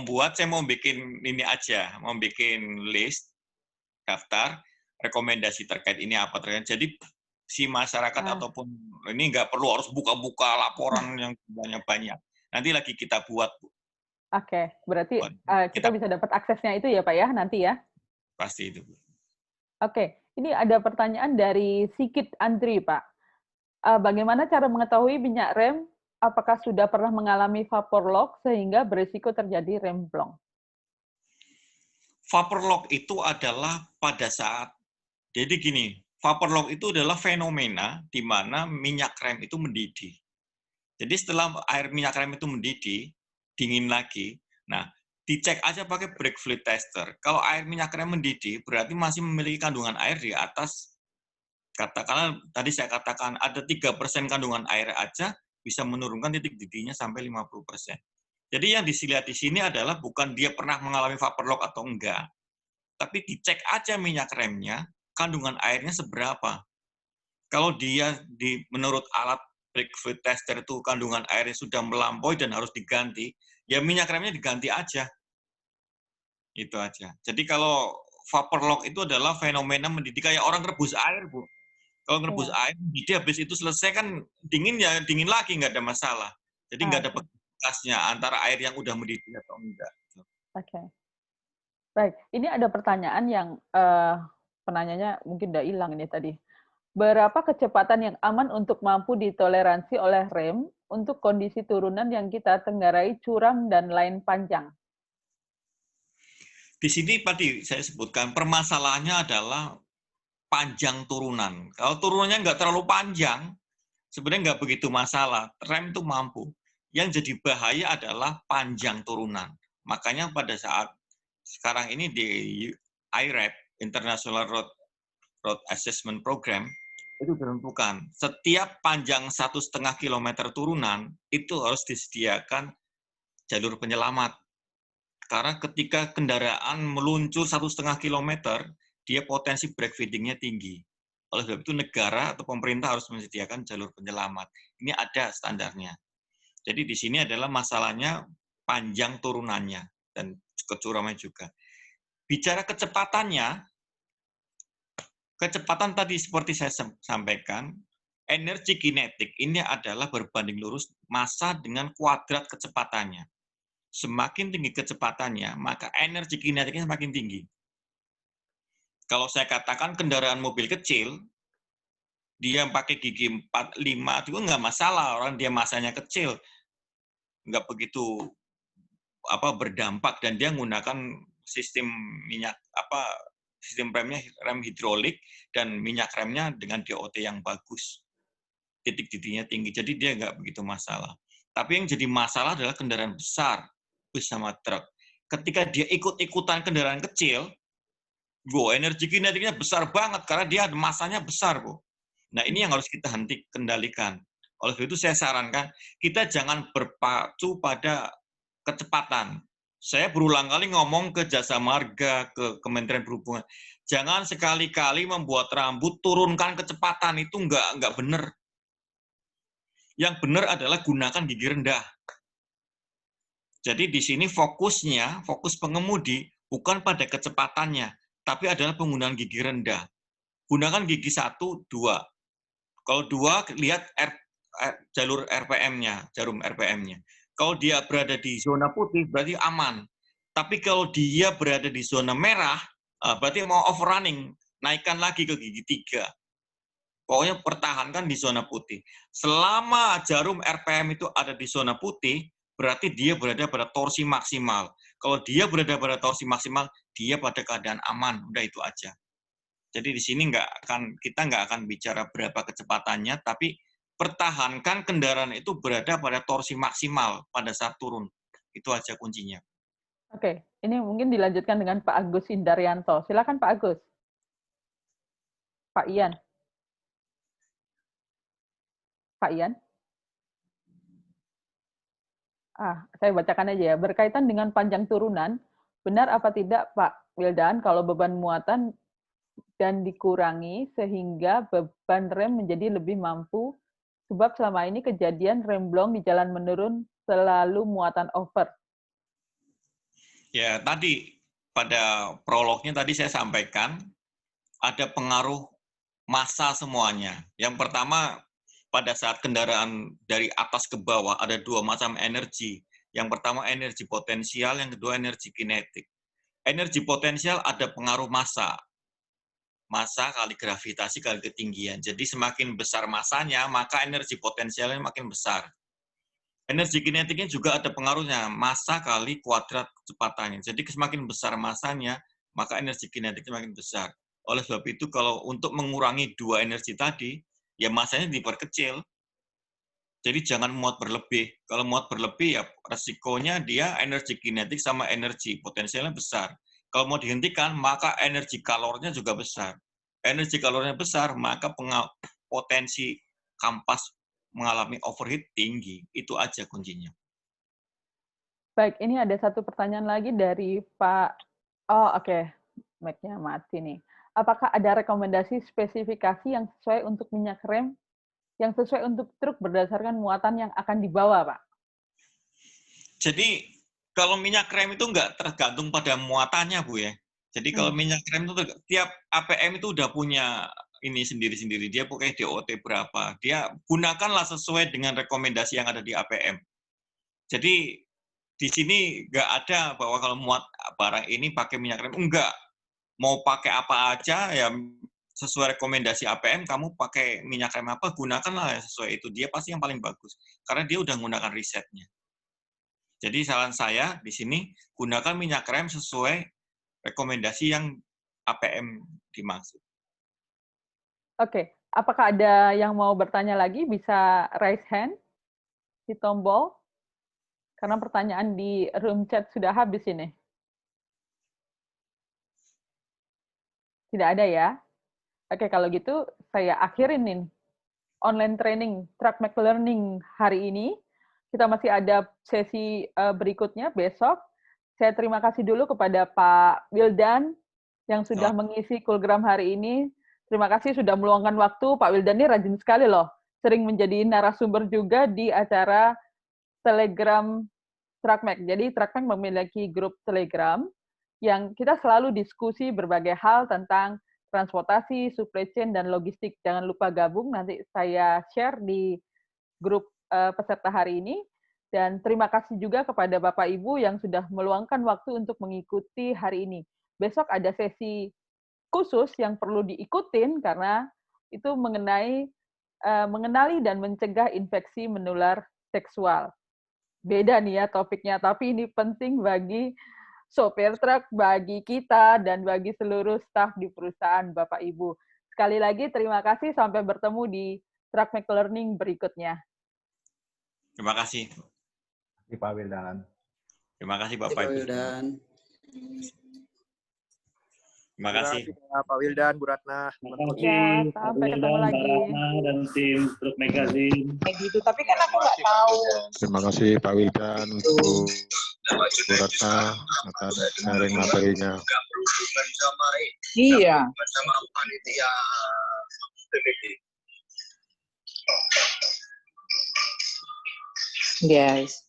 bikin ini aja, mau bikin list, daftar, rekomendasi terkait ini apa terkait. Jadi si masyarakat ataupun ini nggak perlu harus buka-buka laporan yang banyak-banyak. Nanti lagi kita buat, Bu. Oke, berarti kita bisa dapat aksesnya itu ya Pak ya, nanti ya? Pasti itu, Bu. Oke, ini ada pertanyaan dari Sikit Andri, Pak. Bagaimana cara mengetahui minyak rem apakah sudah pernah mengalami vapor lock sehingga berisiko terjadi rem blong? Vapor lock itu adalah pada saat, jadi gini, vapor lock itu adalah fenomena di mana minyak rem itu mendidih. Jadi setelah air minyak rem itu mendidih, dingin lagi, nah dicek aja pakai brake fluid tester. Kalau air minyak rem mendidih, berarti masih memiliki kandungan air di atas, katakanlah tadi saya katakan ada 3% kandungan air aja bisa menurunkan titik didihnya sampai 50%. Jadi yang dilihat di sini adalah bukan dia pernah mengalami vapor lock atau enggak, tapi dicek aja minyak remnya, kandungan airnya seberapa. Kalau dia menurut alat brake fluid tester itu kandungan airnya sudah melampaui dan harus diganti, ya minyak remnya diganti aja. Itu aja. Jadi kalau vapor lock itu adalah fenomena mendidih kayak orang rebus air, Bu. Kalau ngerebus air, mendidih habis itu selesai kan dingin ya dingin lagi, nggak ada masalah. Jadi nggak ada bekasnya antara air yang udah mendidih atau enggak. Oke. Baik, ini ada pertanyaan yang penanyanya mungkin udah hilang ini tadi. Berapa kecepatan yang aman untuk mampu ditoleransi oleh rem untuk kondisi turunan yang kita tenggarai curam dan lain panjang? Di sini tadi saya sebutkan permasalahannya adalah panjang turunan. Kalau turunannya nggak terlalu panjang, sebenarnya nggak begitu masalah. Rem itu mampu. Yang jadi bahaya adalah panjang turunan. Makanya pada saat sekarang ini di IRAP, International Road Assessment Program, itu ditentukan setiap panjang 1,5 kilometer turunan itu harus disediakan jalur penyelamat. Karena ketika kendaraan meluncur 1,5 kilometer, dia potensi brake feeding-nya tinggi. Oleh sebab itu negara atau pemerintah harus menyediakan jalur penyelamat. Ini ada standarnya. Jadi di sini adalah masalahnya panjang turunannya dan kecuramnya juga. Bicara kecepatannya, kecepatan tadi seperti saya sampaikan, energi kinetik ini adalah berbanding lurus massa dengan kuadrat kecepatannya. Semakin tinggi kecepatannya, maka energi kinetiknya semakin tinggi. Kalau saya katakan kendaraan mobil kecil, dia pakai gigi 4, 5, itu nggak masalah, orang dia masanya kecil, nggak begitu berdampak, dan dia menggunakan sistem sistem remnya rem hidrolik, dan minyak remnya dengan DOT yang bagus, titik-titiknya tinggi, jadi dia nggak begitu masalah. Tapi yang jadi masalah adalah kendaraan besar, bus sama truk. Ketika dia ikut-ikutan kendaraan kecil, energi kinetiknya besar banget karena dia masanya besar, Bu. Nah, ini yang harus kita kendalikan. Oleh itu saya sarankan kita jangan berpacu pada kecepatan. Saya berulang kali ngomong ke Jasa Marga, ke Kementerian Perhubungan, jangan sekali-kali membuat rambut turunkan kecepatan, itu nggak benar. Yang benar adalah gunakan gigi rendah. Jadi di sini fokus pengemudi bukan pada kecepatannya, tapi adalah penggunaan gigi rendah. Gunakan gigi 1, 2. Kalau 2, lihat jalur RPM-nya, jarum RPM-nya. Kalau dia berada di zona putih, berarti aman. Tapi kalau dia berada di zona merah, berarti mau overrunning, naikkan lagi ke gigi 3. Pokoknya pertahankan di zona putih. Selama jarum RPM itu ada di zona putih, berarti dia berada pada torsi maksimal. Kalau dia berada pada torsi maksimal, dia pada keadaan aman. Udah itu aja. Jadi di sini kita nggak akan bicara berapa kecepatannya, tapi pertahankan kendaraan itu berada pada torsi maksimal pada saat turun. Itu aja kuncinya. Oke, ini mungkin dilanjutkan dengan Pak Agus Indaryanto. Silakan Pak Agus. Pak Ian. Pak Ian? Saya bacakan aja ya. Berkaitan dengan panjang turunan, benar apa tidak Pak Wildan kalau beban muatan dan dikurangi sehingga beban rem menjadi lebih mampu, sebab selama ini kejadian remblong di jalan menurun selalu muatan over. Ya, tadi pada prolognya tadi saya sampaikan ada pengaruh massa semuanya. Yang pertama, pada saat kendaraan dari atas ke bawah ada 2 macam energi. Yang pertama energi potensial, yang kedua energi kinetik. Energi potensial ada pengaruh massa. Massa kali gravitasi kali ketinggian. Jadi semakin besar massanya, maka energi potensialnya makin besar. Energi kinetiknya juga ada pengaruhnya, massa kali kuadrat kecepatannya. Jadi semakin besar massanya, maka energi kinetiknya makin besar. Oleh sebab itu, kalau untuk mengurangi 2 energi tadi, ya massanya diperkecil. Jadi jangan muat berlebih. Kalau muat berlebih, ya resikonya dia energi kinetik sama energi potensialnya besar. Kalau mau dihentikan, maka energi kalornya juga besar. Energi kalornya besar, maka potensi kampas mengalami overheat tinggi. Itu aja kuncinya. Baik, ini ada satu pertanyaan lagi dari Pak... mic-nya mati nih. Apakah ada rekomendasi spesifikasi yang sesuai untuk minyak rem, yang sesuai untuk truk berdasarkan muatan yang akan dibawa, Pak? Jadi, kalau minyak rem itu nggak tergantung pada muatannya, Bu ya. Jadi kalau minyak rem itu tiap APM itu udah punya ini sendiri-sendiri. Dia pakai DOT berapa. Dia gunakanlah sesuai dengan rekomendasi yang ada di APM. Jadi di sini nggak ada bahwa kalau muat barang ini pakai minyak rem. Enggak. Mau pakai apa aja, ya sesuai rekomendasi APM, kamu pakai minyak rem apa, gunakanlah sesuai itu. Dia pasti yang paling bagus. Karena dia udah menggunakan risetnya. Jadi saran saya di sini, gunakan minyak rem sesuai rekomendasi yang APM dimaksud. Oke, apakah ada yang mau bertanya lagi? Bisa raise hand di tombol. Karena pertanyaan di room chat sudah habis ini. Tidak ada ya? Oke, kalau gitu saya akhirin nih online training Truck Mac Learning hari ini. Kita masih ada sesi berikutnya besok. Saya terima kasih dulu kepada Pak Wildan yang sudah mengisi Coolgram hari ini. Terima kasih sudah meluangkan waktu. Pak Wildan ini rajin sekali loh. Sering menjadi narasumber juga di acara Telegram Truck Mac. Jadi Truck Mac memiliki grup Telegram yang kita selalu diskusi berbagai hal tentang transportasi, supply chain, dan logistik. Jangan lupa gabung, nanti saya share di grup peserta hari ini. Dan terima kasih juga kepada Bapak Ibu yang sudah meluangkan waktu untuk mengikuti hari ini. Besok ada sesi khusus yang perlu diikutin karena itu mengenali dan mencegah infeksi menular seksual. Beda nih ya topiknya, tapi ini penting bagi sopir truk, bagi kita, dan bagi seluruh staf di perusahaan, Bapak Ibu. Sekali lagi terima kasih, sampai bertemu di Truck Make Learning berikutnya. Terima kasih. Pak Wildan. Terima kasih Bapak Ibu. Terima kasih. Pak Wildan, Bu Ratna. Terima kasih Pak Wildan, Mbak Ratna, dan tim Truk Magazine. Kayak gitu, tapi kan aku nggak tahu. Terima kasih Pak Wildan, Bu Ratna, atas sharing materinya. Iya. Guys.